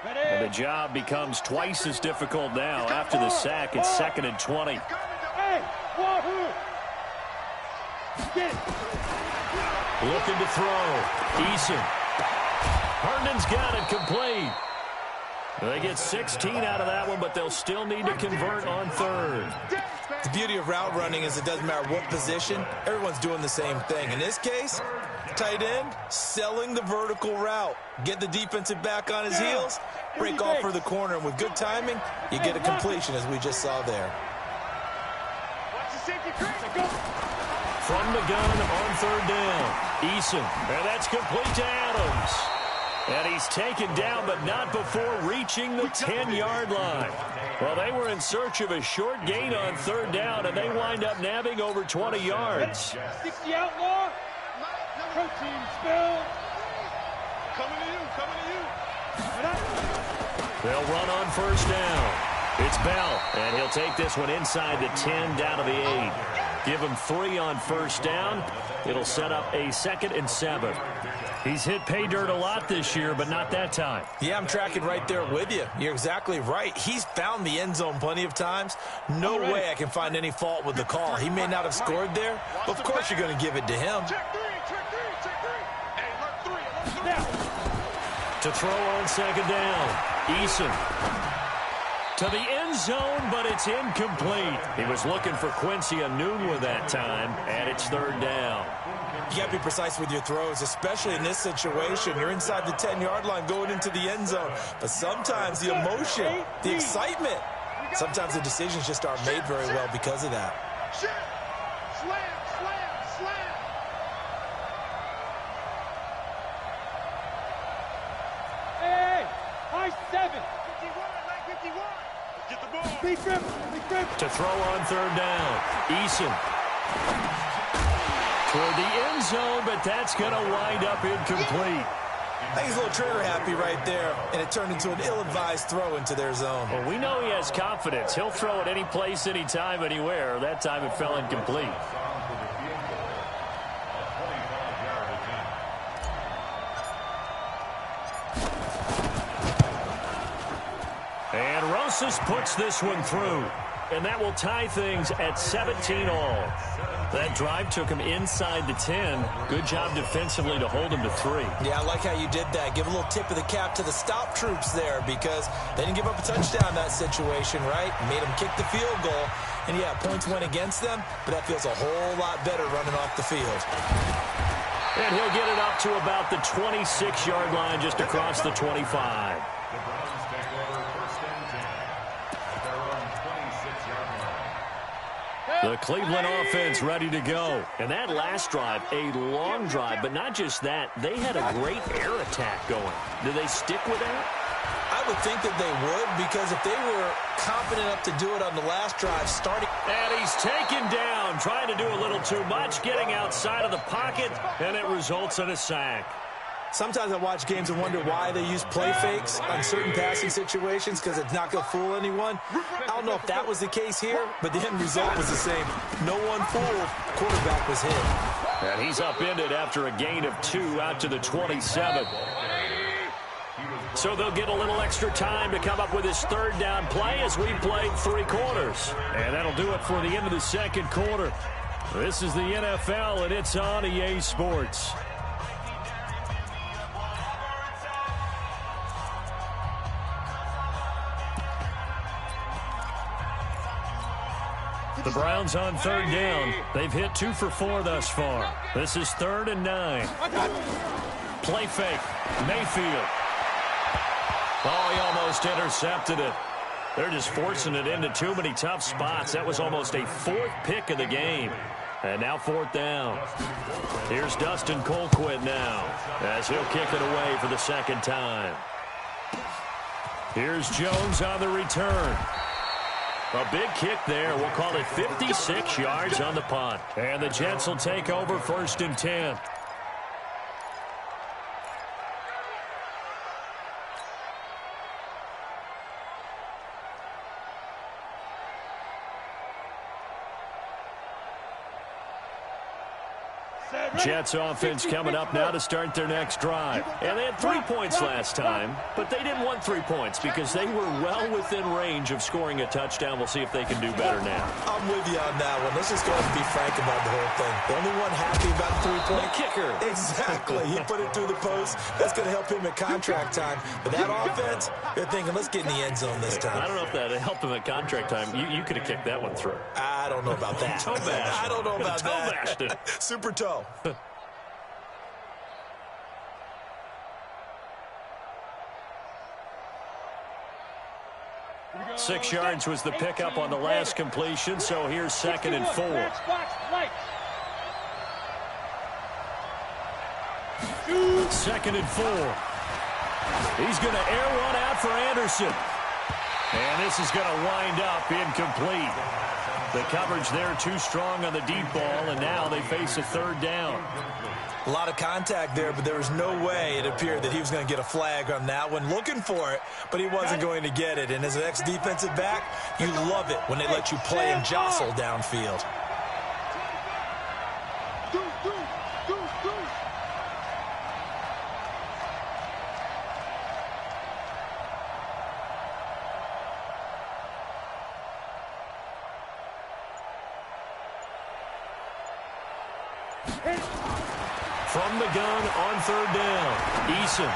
A: And the job becomes twice as difficult now. After the sack, it's 2nd and 20. Looking to throw. Eason. Herndon's got it complete. They get 16 out of that one, but they'll still need to convert on 3rd.
C: The beauty of route running is it doesn't matter what position. Everyone's doing the same thing. In this case, tight end, selling the vertical route. Get the defensive back on his heels, break off for the corner, and with good timing, you get a completion, as we just saw there.
A: From the gun on 3rd down. Eason, and that's complete to Adams. And he's taken down, but not before reaching the 10-yard line. Well, they were in search of a short gain on 3rd down, and they wind up nabbing over 20 yards.
B: 60 outlaw. Protein spill. Coming to you.
A: They'll run on 1st down. It's Bell, and he'll take this one inside the 10 down to the 8. Give him 3 on 1st down. It'll set up a 2nd and 7. He's hit pay dirt a lot this year, but not that time.
C: Yeah, I'm tracking right there with you. You're exactly right. He's found the end zone plenty of times. No way I can find any fault with the call. He may not have scored there, but of course you're going to give it to him.
A: To throw on 2nd down. Eason. To the end zone, but it's incomplete. He was looking for Quincy Enunwa that time, and it's 3rd down.
C: You got to be precise with your throws, especially in this situation. You're inside the 10-yard line going into the end zone. But sometimes the emotion, the excitement, sometimes the decisions just aren't made very well because of that.
B: Slam. Hey, high 7. 51. Get the ball. Big grip.
A: To throw on 3rd down. Eason. Toward the end zone, but that's going to wind up incomplete.
C: I think he's a little trigger happy right there, and it turned into an ill-advised throw into their zone.
A: Well, we know he has confidence. He'll throw it any place, anytime, anywhere. That time it fell incomplete. And Rosas puts this one through. And that will tie things at 17 all. That drive took him inside the 10. Good job defensively to hold him to 3.
C: Yeah, I like how you did that. Give a little tip of the cap to the stop troops there because they didn't give up a touchdown in that situation, right? Made them kick the field goal. And, yeah, points went against them, but that feels a whole lot better running off the field.
A: And he'll get it up to about the 26-yard line just across the 25. The Cleveland offense ready to go. And that last drive, a long drive, but not just that. They had a great air attack going. Do they stick with that?
C: I would think that they would, because if they were confident enough to do it on the last drive, starting...
A: And he's taken down, trying to do a little too much, getting outside of the pocket, and it results in a sack.
C: Sometimes I watch games and wonder why they use play fakes on certain passing situations, because it's not going to fool anyone. I don't know if that was the case here, but the end result was the same. No one fooled. Quarterback was hit.
A: And he's upended after a gain of 2 out to the 27. So they'll get a little extra time to come up with his third down play as we've played 3 quarters. And that'll do it for the end of the second quarter. This is the NFL, and it's on EA Sports. The Browns on third down. They've hit 2 for 4 thus far. This is 3rd and 9. Play fake. Mayfield. Oh, he almost intercepted it. They're just forcing it into too many tough spots. That was almost a 4th pick of the game. And now 4th down. Here's Dustin Colquitt now as he'll kick it away for the 2nd time. Here's Jones on the return. A big kick there. We'll call it 56 yards on the punt. And the Jets will take over 1st and 10. Jets offense coming up now to start their next drive. And they had 3 points last time, but they didn't want 3 points because they were well within range of scoring a touchdown. We'll see if they can do better now.
C: I'm with you on that one. Let's just go ahead and be frank about the whole thing. The only one happy about the 3-point
A: kicker.
C: Exactly. He put it through the post. That's going to help him at contract time. But that offense, they're thinking, let's get in the end zone this time.
A: I don't know if that helped him at contract time. You could have kicked that one through.
C: I don't know about that.
A: Toe bashed.
C: I don't know about
A: toe
C: that.
A: Bashed it.
C: Super toe.
A: 6 yards was the pickup on the last completion, so here's 2nd and 4. 2nd and 4. He's going to air one out for Anderson. And this is going to wind up incomplete. The coverage there too strong on the deep ball, and now they face a 3rd down.
C: A lot of contact there, but there was no way it appeared that he was going to get a flag on that one. Looking for it, but he wasn't going to get it. And as an ex-defensive back, you love it when they let you play and jostle downfield.
A: From the gun on 3rd down, Eason.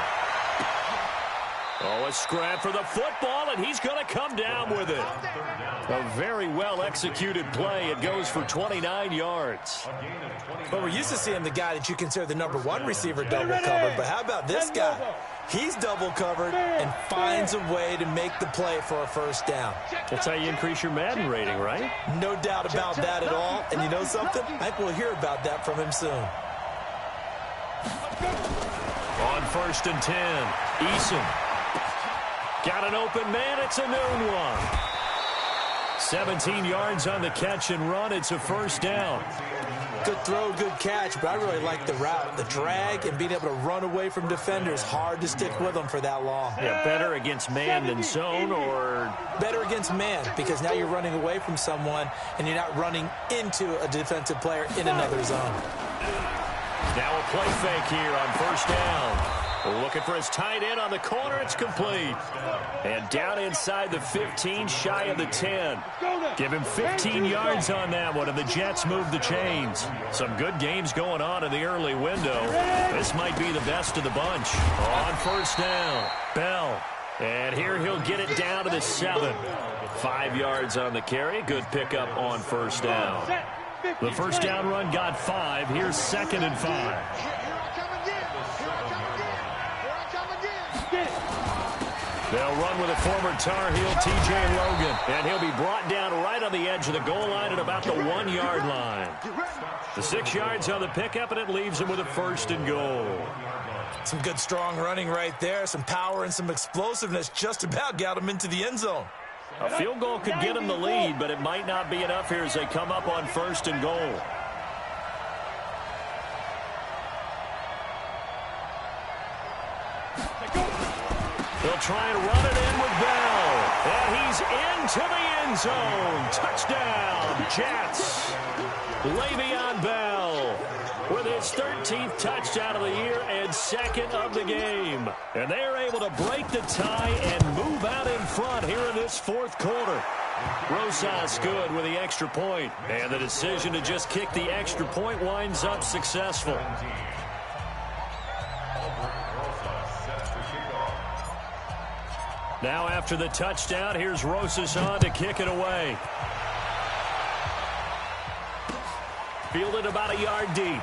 A: Oh, a scrap for the football, and he's going to come down with it. A very well-executed play. It goes for 29 yards.
C: But we're used to seeing the guy that you consider the #1 receiver double covered. But how about this guy? He's double covered and finds a way to make the play for a 1st down.
A: That's how you increase your Madden rating, right?
C: No doubt about that at all. And you know something? I think we'll hear about that from him soon.
A: On 1st and 10, Eason. Got an open man. It's a noon one. 17 yards on the catch and run. It's a 1st down.
C: Good throw, good catch, but I really like the route. The drag and being able to run away from defenders. Hard to stick with them for that long.
A: Yeah, better against man than zone, or?
C: Better against man, because now you're running away from someone and you're not running into a defensive player in another zone.
A: Now a play fake here on 1st down. We're looking for his tight end on the corner. It's complete. And down inside the 15, shy of the 10. Give him 15 yards on that one, and the Jets move the chains. Some good games going on in the early window. This might be the best of the bunch. On 1st down, Bell. And here he'll get it down to the 7. 5 yards on the carry. Good pickup on 1st down. The 1st down run got 5. Here's 2nd and 5. They'll run with a former Tar Heel, T.J. Logan. And he'll be brought down right on the edge of the goal line at about the 1-yard line. The 6 yards on the pickup, and it leaves him with a 1st and goal.
C: Some good, strong running right there. Some power and some explosiveness just about got him into the end zone.
A: A field goal could get him the lead, but it might not be enough here as they come up on 1st and goal. They'll try and run it in with Bell. And he's into the end zone. Touchdown, Jets. Le'Veon Bell with his 13th touchdown of the year and 2nd of the game. And they are able to break the tie and move out in front here in this 4th quarter. Rosas good with the extra point. And the decision to just kick the extra point winds up successful. Now after the touchdown, here's Rosas on to kick it away. Fielded about a yard deep.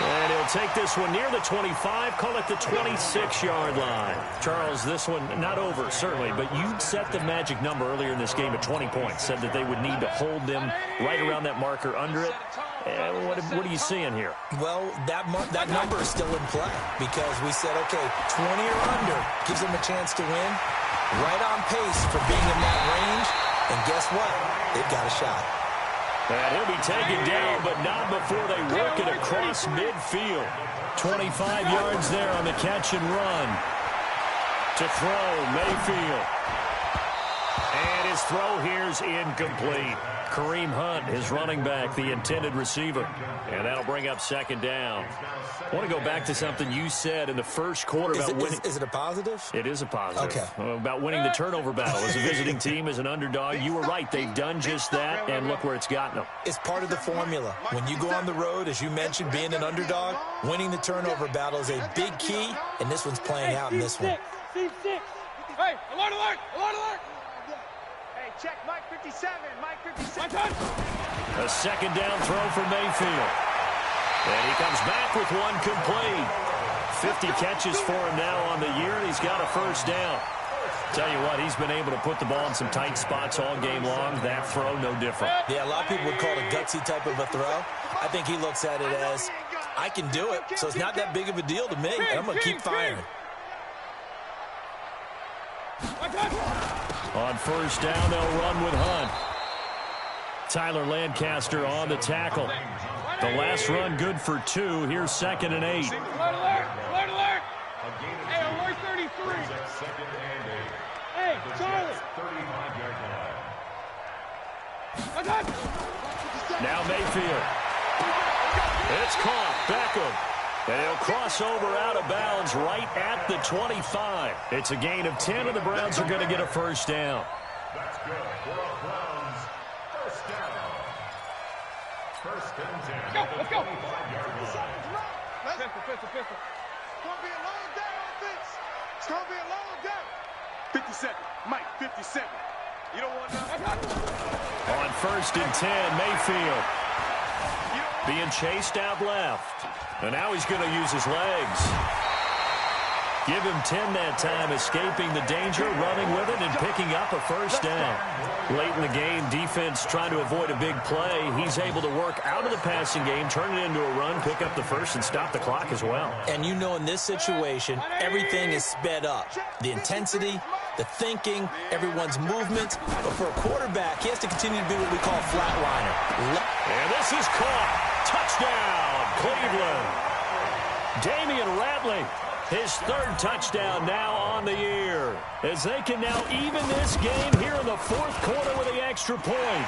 A: And he'll take this one near the 25, call it the 26-yard line. Charles, this one not over, certainly, but you set the magic number earlier in this game at 20 points, said that they would need to hold them right around that marker under it. What are you seeing here?
C: Well, that number is still in play because we said, okay, 20 or under gives them a chance to win. Right on pace for being in that range. And guess what? They've got a shot.
A: And he'll be taken down, but not before they work it across midfield. 25 yards there on the catch and run. To throw, Mayfield. And his throw here's incomplete. Kareem Hunt, his running back, the intended receiver. And that'll bring up 2nd down. I want to go back to something you said in the first quarter about winning.
C: Is it a positive?
A: It is a positive.
C: Okay.
A: About winning the turnover battle. As a visiting team, as an underdog, you were right. They've done just that, and look where it's gotten them.
C: It's part of the formula. When you go on the road, as you mentioned, being an underdog, winning the turnover battle is a big key, and this one's playing out in this one.
B: Hey, alert, alert, alert, alert. Hey, check Mike 57, Mike 57.
A: A 2nd down throw for Mayfield. And he comes back with one complete. 50 catches for him now on the year, and he's got a 1st down. Tell you what, he's been able to put the ball in some tight spots all game long. That throw, no different.
C: Yeah, a lot of people would call it a gutsy type of a throw. I think he looks at it as, I can do it, so it's not that big of a deal to me, and I'm going to keep firing.
A: On 1st down, they'll run with Hunt. Tyler Lancaster on the tackle. The last run good for 2. Here's 2nd and 8.
B: Alert, alert, alert, alert. Hey, alert 33. Hey, Charlie.
A: Now Mayfield. It's caught. Beckham. And he'll cross over out of bounds right at the 25. It's a gain of 10, and the Browns are going to get a 1st down.
D: That's good for the Browns. 1st down. 1st and 10.
B: Let's go.
D: 25-yard line.
B: Pistol. It's going to be a long day on this. It's going to be a long day. 57. Mike, 57. You don't want nothing.
A: On 1st and 10, Mayfield being chased out left. And now he's going to use his legs. Give him 10 that time, escaping the danger, running with it, and picking up a 1st down. Late in the game, defense trying to avoid a big play. He's able to work out of the passing game, turn it into a run, pick up the 1st, and stop the clock as well.
C: And you know in this situation, everything is sped up. The intensity, the thinking, everyone's movement. But for a quarterback, he has to continue to be what we call a flatliner.
A: And this is caught. Touchdown, Cleveland. Damian Ratley, his 3rd touchdown now on the year, as they can now even this game here in the 4th quarter with the extra point.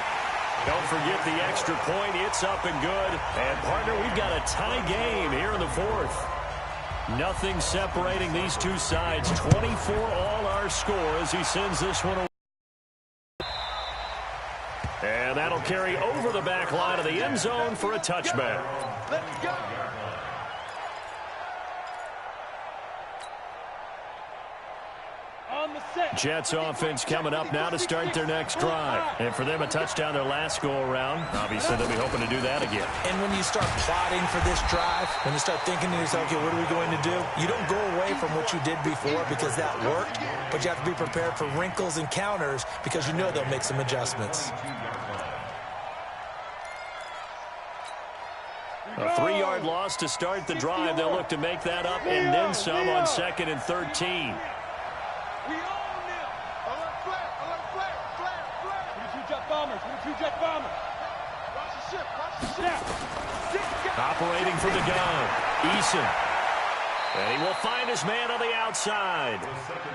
A: Don't forget the extra point. It's up and good. And, partner, we've got a tie game here in the 4th. Nothing separating these two sides. 24 all our score as he sends this one away. And that'll carry over the back line of the end zone for a touchback.
B: Let's go.
A: Jets offense coming up now to start their next drive. And for them, a touchdown their last go-around. Obviously, they'll be hoping to do that again.
C: And when you start plotting for this drive, when you start thinking to yourself, okay, what are we going to do? You don't go away from what you did before because that worked, but you have to be prepared for wrinkles and counters because you know they'll make some adjustments.
A: A 3-yard loss to start the drive. They'll look to make that up and then some on 2nd and 13.
B: We own them. Alert flare, alert flare, flare, flare.
E: With the 2 jet bombers, with the 2 jet bombers.
B: Watch the ship, watch the ship.
A: Operating from the gun, Eason. And he will find his man on the outside.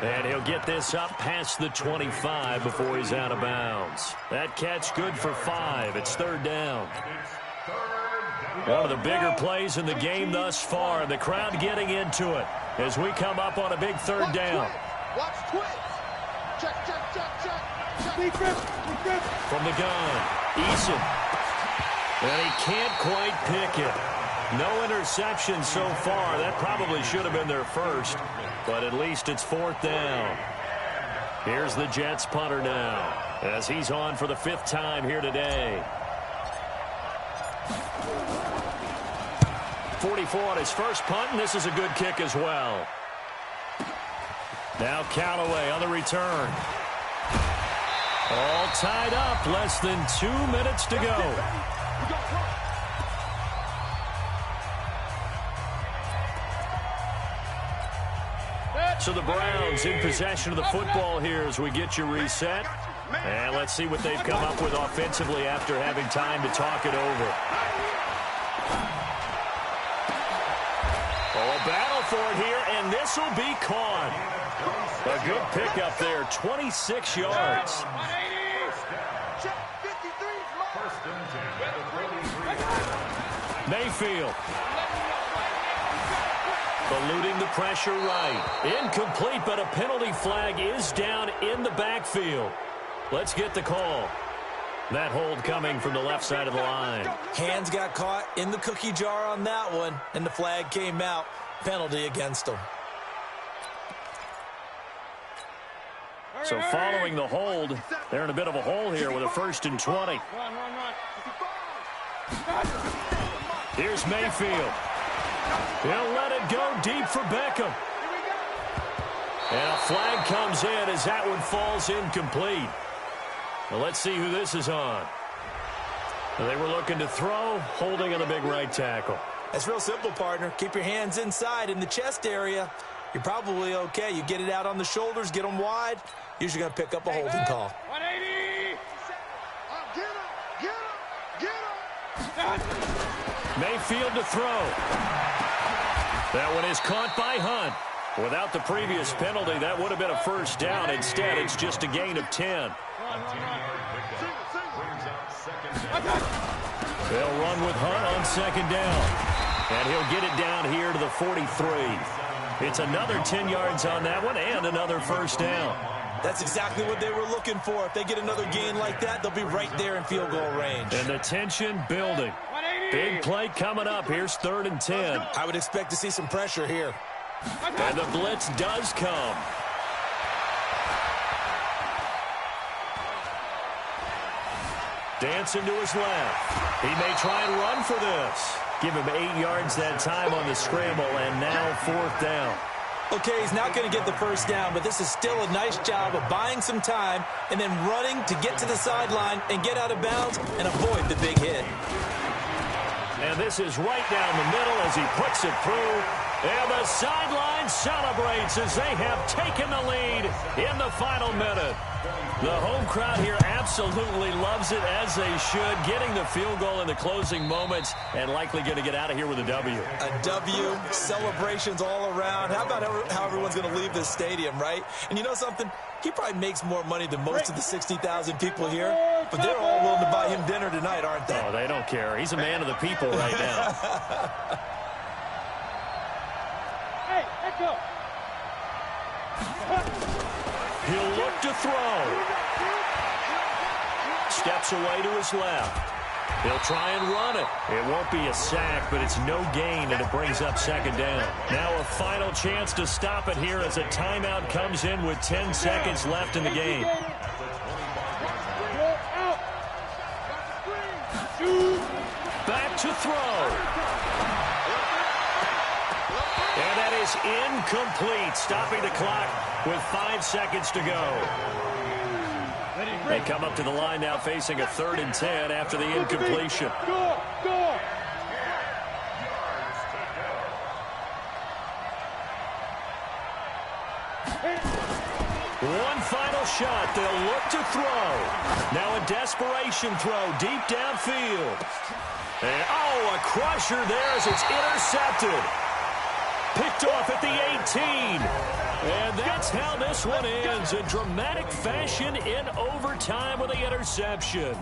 A: And he'll get this up past the 25 before he's out of bounds. That catch good for 5. It's 3rd down. One of the bigger plays in the game thus far. The crowd getting into it as we come up on a big 3rd down.
B: Watch twins. Check, check, check, check.
A: From the gun, Eason. And he can't quite pick it. No interception so far. That probably should have been their first, but at least it's 4th down. Here's the Jets punter now as he's on for the 5th time here today. 44 on his first punt, and this is a good kick as well. Now Callaway on the return. All tied up, less than 2 minutes to go. So the Browns in possession of the football here as we get you reset. And let's see what they've come up with offensively after having time to talk it over. Oh, a battle for it here, and this will be caught. A good pickup there, 26 yards. Mayfield. Eluding the pressure right. Incomplete, but a penalty flag is down in the backfield. Let's get the call. That hold coming from the left side of the line.
C: Hands got caught in the cookie jar on that one, and the flag came out. Penalty against them.
A: So following the hold, they're in a bit of a hole here with a 1st and 20. Here's Mayfield. He'll let it go deep for Beckham. And a flag comes in as that one falls incomplete. Well, let's see who this is on. They were looking to throw, holding on the big right tackle.
C: That's real simple, partner. Keep your hands inside in the chest area. You're probably okay. You get it out on the shoulders, get them wide. Usually going to pick up a holding call.
E: 180.
B: Get him.
A: Mayfield to throw. That one is caught by Hunt. Without the previous penalty, that would have been a 1st down. Instead, it's just a gain of 10. They'll run with Hunt on 2nd down. And he'll get it down here to the 43. It's another 10 yards on that one and another 1st down.
C: That's exactly what they were looking for. If they get another gain like that, they'll be right there in field goal range.
A: And the tension building. Big play coming up. Here's 3rd and 10.
C: I would expect to see some pressure here.
A: And the blitz does come. Dancing to his left. He may try and run for this. Give him 8 yards that time on the scramble, and now 4th down.
C: Okay, he's not going to get the 1st down, but this is still a nice job of buying some time and then running to get to the sideline and get out of bounds and avoid the big hit.
A: And this is right down the middle as he puts it through. And the sideline celebrates as they have taken the lead in the final minute. The home crowd here absolutely loves it, as they should, getting the field goal in the closing moments and likely going to get out of here with a W.
C: A W, celebrations all around. How about how everyone's going to leave this stadium, right? And you know something? He probably makes more money than most of the 60,000 people here, but they're all willing to buy him dinner tonight, aren't they?
A: Oh, they don't care. He's a man of the people right now.
E: Hey, let's go.
A: He'll look to throw. Steps away to his left. He'll try and run it. It won't be a sack, but it's no gain, and it brings up 2nd down. Now a final chance to stop it here as a timeout comes in with 10 seconds left in the game. Back to throw. And that is incomplete, stopping the clock with 5 seconds to go. They come up to the line now facing a 3rd and 10 after the incompletion. One final shot. They'll look to throw. Now a desperation throw deep downfield. And, oh, a crusher there as it's intercepted. Picked off at the 18. And that's how this one ends, in dramatic fashion in overtime with the interception.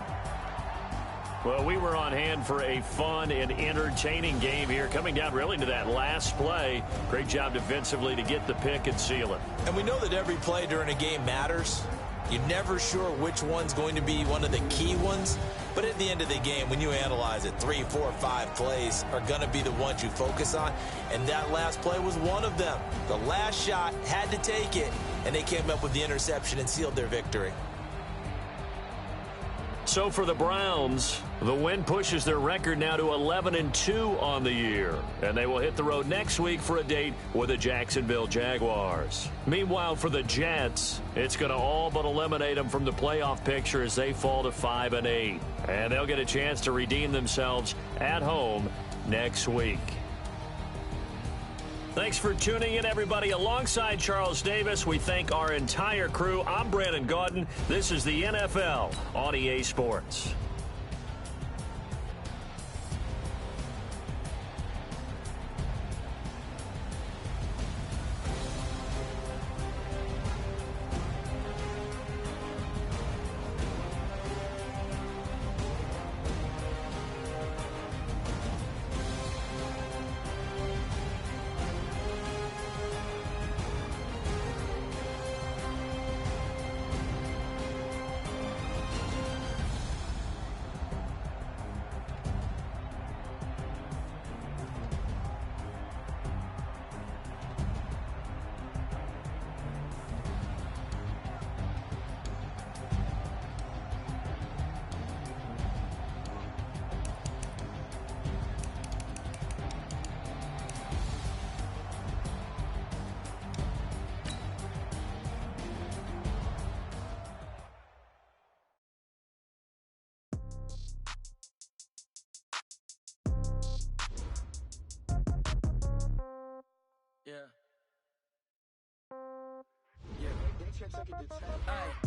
A: Well, we were on hand for a fun and entertaining game here, coming down really to that last play. Great job defensively to get the pick and seal it.
C: And we know that every play during a game matters. You're never sure which one's going to be one of the key ones. But at the end of the game, when you analyze it, 3, 4, 5 plays are going to be the ones you focus on. And that last play was one of them. The last shot had to take it, and they came up with the interception and sealed their victory.
A: So for the Browns, the win pushes their record now to 11-2 on the year. And they will hit the road next week for a date with the Jacksonville Jaguars. Meanwhile, for the Jets, it's going to all but eliminate them from the playoff picture as they fall to 5-8. And they'll get a chance to redeem themselves at home next week. Thanks for tuning in, everybody. Alongside Charles Davis, we thank our entire crew. I'm Brandon Gaudin. This is the NFL on EA Sports.
F: Yeah.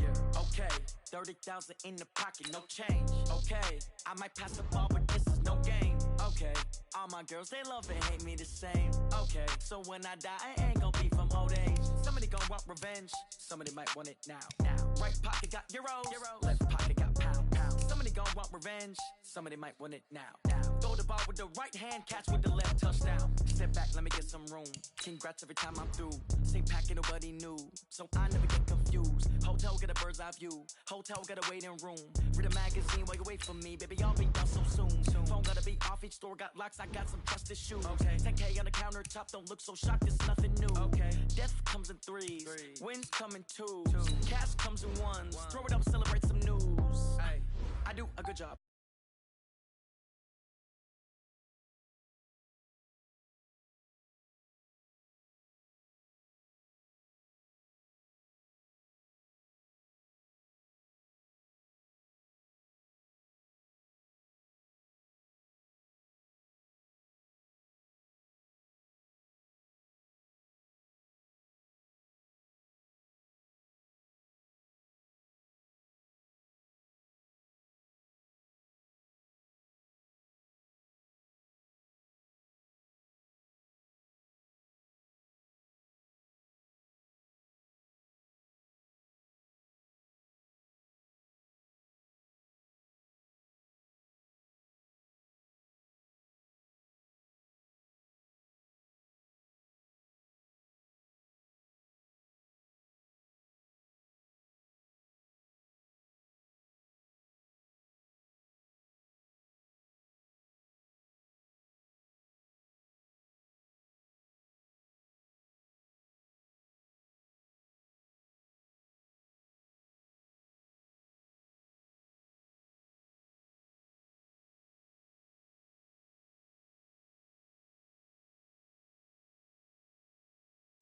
F: Yeah, okay. 30,000 in the pocket, no change. Okay, I might pass the ball, but this is no game. Okay, all my girls, they love and hate me the same. Okay, so when I die, I ain't gonna be from old age. Somebody gonna want revenge, somebody might want it now. Right pocket got euros, left pocket got pounds. Somebody gonna want revenge, somebody might want it now. Throw the ball with the right hand, catch with the left, touchdown. Step back, let me get some room. Congrats every time I'm through. Same packet, nobody knew, so I never get confused. Hotel get a bird's eye view. Hotel got a waiting room. Read a magazine while you wait for me, baby. I'll be done so soon. Phone gotta be off. Each store got locks. I got some trusted shoes. Okay. 10K on the countertop. Don't look so shocked. It's nothing new. Okay. Death comes in threes. Wins come in twos. Cash comes in ones. Throw it up, celebrate some news. I do a good job.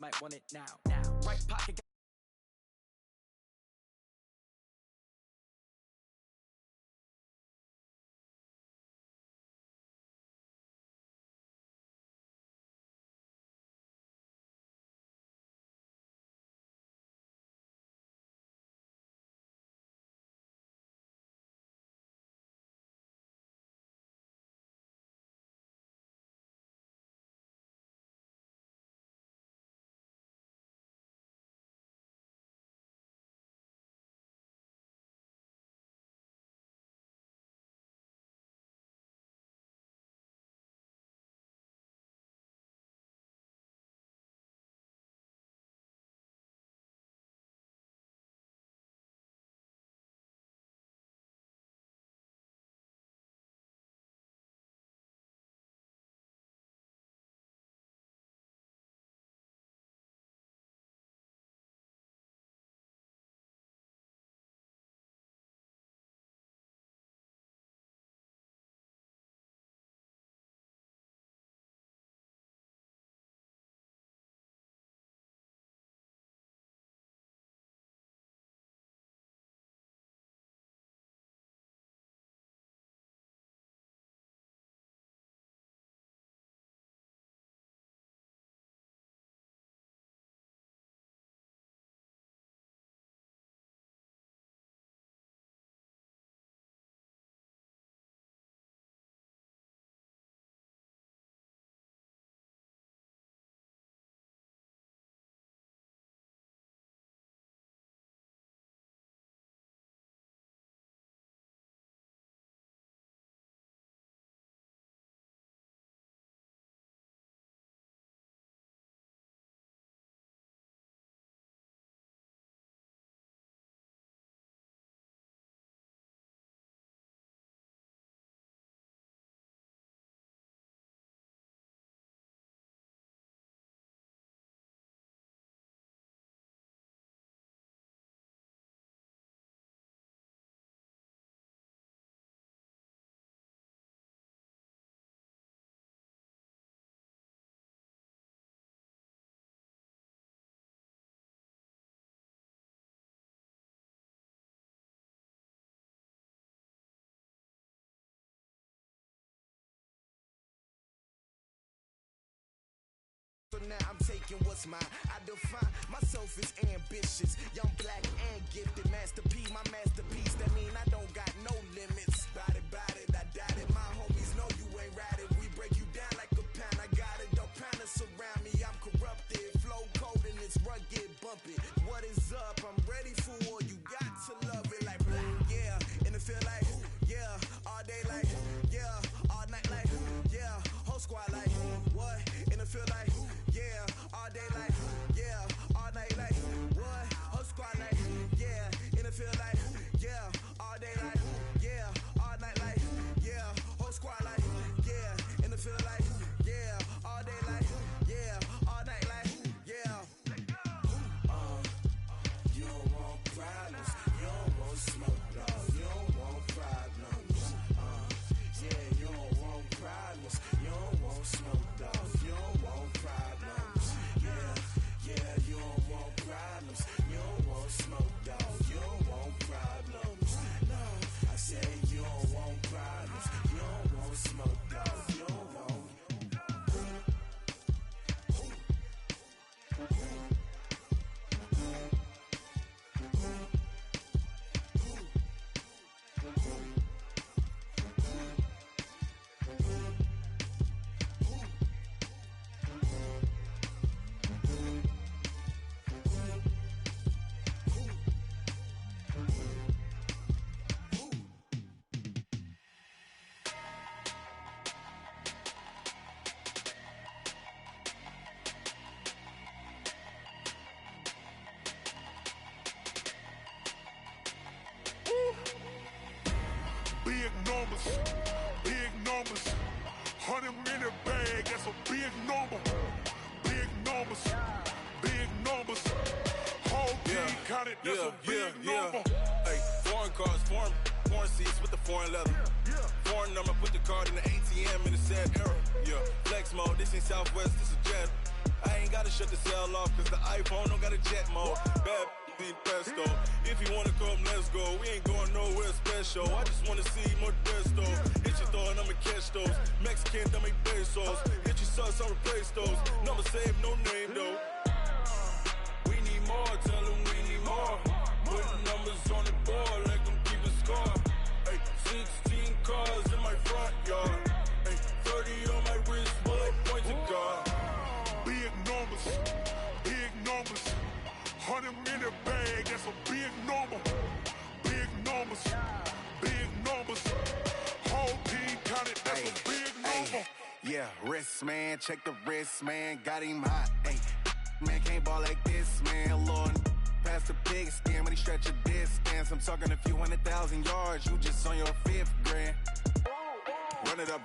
F: Might want it now. Right pocket.
G: taking what's mine. I define myself as ambitious, young, black, and gifted. Master P, my masterpiece. That mean I don't got no limits. Bout it, I doubt it. My homies know you ain't ratted. We break you down like a pound. I got it, don't pound us around me. I'm corrupted, flow cold and it's rugged, bumpy. What is up? I'm ready for all you got to love it like black, yeah. And it feel like, yeah, all day like, yeah, all night like, yeah, whole squad like, what? And it feel like, yeah, all day like, yeah, all night like, what? Whole squad like, yeah, and it feel like, yeah, all day like, yeah, all night like, yeah, whole squad like, yeah, and it feel like, yeah, all day like, yeah, all night like, yeah. You don't want problems, you don't want smoke, dog. You don't want problems. Yeah, you don't want problems, you don't want smoke, dog. You don't want problems. Yeah, you don't want problems, you don't want smoke, dog. You don't want problems. No, I said you don't want problems, you don't want smoke, dog. You don't want.
B: Big numbers, 100-minute bag, that's a big number. Big numbers, whole team counted, that's a big number.
H: Hey, foreign cars, foreign seats with the foreign leather. Foreign number, put the card in the ATM in a sad era. Yeah, flex mode, this ain't Southwest, this is Jet. I ain't gotta shut the cell off, cause the iPhone don't got a jet mode. Bad beat pesto. If you wanna come, let's go. We ain't going nowhere special. I just wanna see more desto. Hit your throw and I'ma catch those. Mexican, dumb make pesos. Hit your sauce, I'll replace those. Number save, no name though. We need more, tell them we need more. Putting numbers on the board like I'm keeping score. Hey, 16 cars in my front yard. Hey, 30 on my wrist, while I point to God.
B: Big numbers, 100-minute bag, that's a big number. Big numbers, whole team counted, that's a big number.
H: Yeah, wrist man, check the wrist man, got him hot. Hey, man can't ball like this, man. Lord, past the big skin, but he stretch a distance. I'm talking a few 100,000 yards, you just on your 5th grand. Run it up,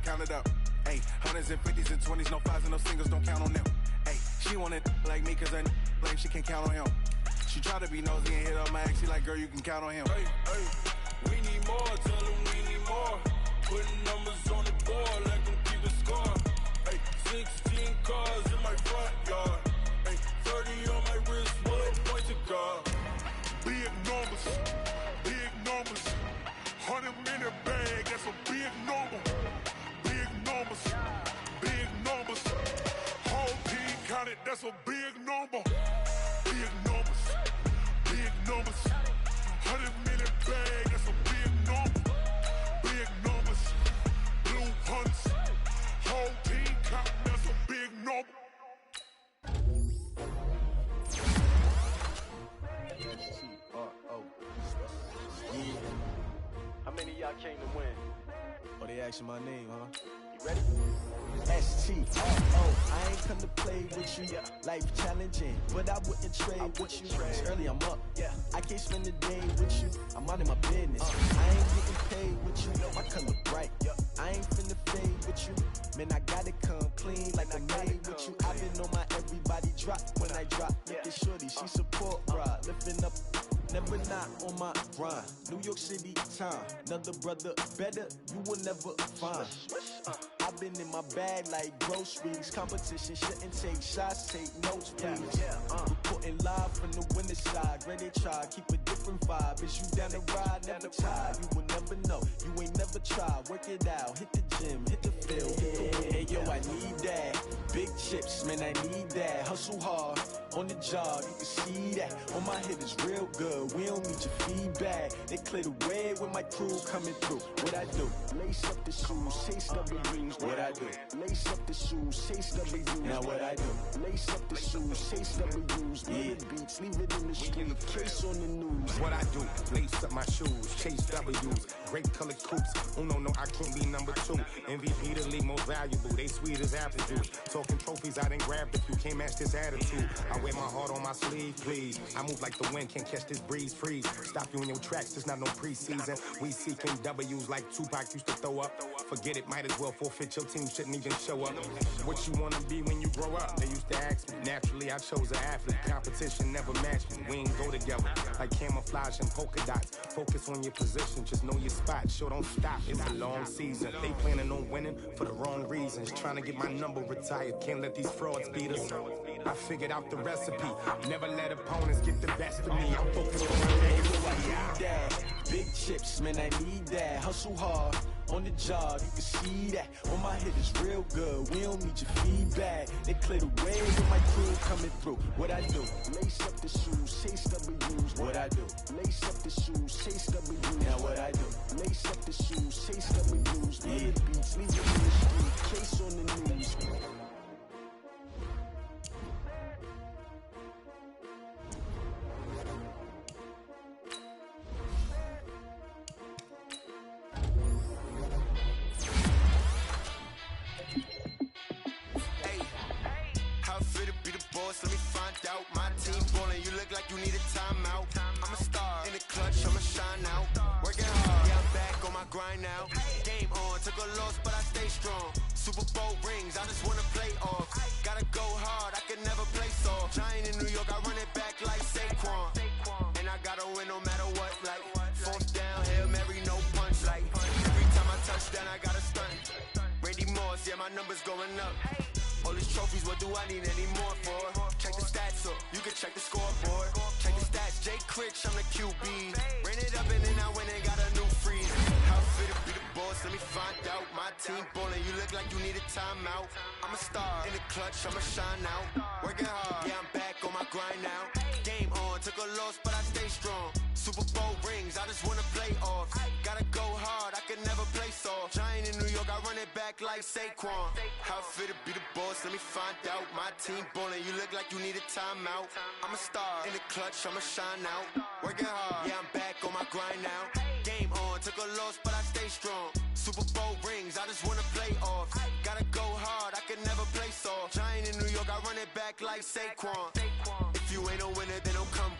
H: count it up. Hey, hundreds and 50s and 20s, no 5s and no singles, don't count on them. Hey, she want it like me, cause I like she can't count on him. She try to be nosy and hit up my ex, she like, girl, you can count on him. Hey, we need more, tell them we need more. Putting numbers on the board like I'm keeping score. Hey, 16 cars in my front yard. Hey, 30 on my wrist, while I point to God.
B: Big numbers, 100-minute bag, that's a big number. Big numbers, whole team counted, that's a big number. Big numbers, 100-minute bag, that's a big number. Big numbers, blue hunts, whole team counted, that's a big number.
I: How many of y'all came to win?
G: Oh, they asking my name, huh?
I: You ready?
G: STRO, I ain't come to play with you. Life challenging, but I wouldn't trade with you. It's early, I'm up. I can't spend the day with you. I'm out of my business. I ain't getting paid with you. My color bright. I ain't finna fade with you. Man, I gotta come clean like I'm made with you. I've been on my everybody drop when I drop. Look at shorty, she support ride. Lifting up, never not on my grind. New York City time. Another brother better, you will never find. I've been in my bag like groceries. Competition shouldn't take shots, take notes, please. Reporting live from the winning side. Ready to try, keep a different vibe. Is you down the ride, never tired. You will never know, you ain't never tried. Work it out, hit the gym, hit the field, hit the win. Hey yo, I need that. big chips, man, I need that. Hustle hard, on the job, you can see that. On my head is real good, we don't need your feedback. They clear the way with my crew coming through. What I do? Lace up the shoes, chase W's. What I do? Lace up the shoes, chase W's. Now what I do? Lace up the shoes, chase W's. Yeah, beats, leave it in the street, case on the news.
J: What I do? Lace up my shoes, chase W's. Great colored coops. Oh no, I can't be number 2. MVP the league most valuable. They sweet as apple juice. Talking trophies, I done grabbed a few. Can't match this attitude. I wear my heart on my sleeve, please. I move like the wind, can't catch this breeze, freeze. Stop you in your tracks, there's not no preseason. We seeking W's like Tupac used to throw up. Forget it, might as well forfeit. Your team shouldn't even show up. What you wanna be when you grow up? They used to ask me. Naturally, I chose an athlete. Competition never matched me. We ain't go together like camouflage and polka dots. Focus on your position, just know your spot. Sure, don't stop. It's a long season. They planning on winning for the wrong reasons. Trying to get my number retired. Can't let these frauds beat us. I figured out the recipe. Never let opponents get the best of me. I'm focused on my
G: that. Big chips, man, I need that. Hustle hard, on the job, you can see that. On my head is real good, we don't need your feedback. They clear the way with my crew coming through. What I do? Lace up the shoes, chase W's. What I do? Lace up the shoes, chase W's. Now what I do? Lace up the shoes, chase W's. Yeah, beats, leave it in the street, case on the news. Let me find out. My team ballin', you look like you need a timeout. I'm a star in the clutch, I'ma shine out. Working hard, yeah, I'm back on my grind now. Game on, took a loss, but I stay strong. Super Bowl rings, I just wanna play off. Gotta go hard, I can never play soft. Giant in New York, I run it back like Saquon. And I gotta win no matter what, like fourth down, Hail Mary, no punch. Like every time I touch down, I gotta stunt. Randy Moss, yeah, my numbers going up. All these trophies, what do I need any more for? Check the stats up, you can check the scoreboard. Check the stats, Jay Critch, I'm the QB. Ran it up and then I went and got a new freeze. How fit to be the boss, let me find out. My team ballin', you look like you need a timeout. I'm a star in the clutch, I'ma shine out. Working hard, yeah, I'm back on my grind now. Game on, took a loss, but I stay strong. Super Bowl rings, I just wanna play off. Gotta go hard, I can never play soft. Giant in New York, I run it back like Saquon. How fit to be the boss, let me find out. My team ballin', you look like you need a timeout. I'm a star in the clutch, I'ma shine out. Working hard, yeah, I'm back on my grind now. Game on, took a loss, but I stay strong. Super Bowl rings, I just wanna play off. Gotta go hard, I can never play soft. Giant in New York, I run it back like Saquon. If you ain't a winner, then don't come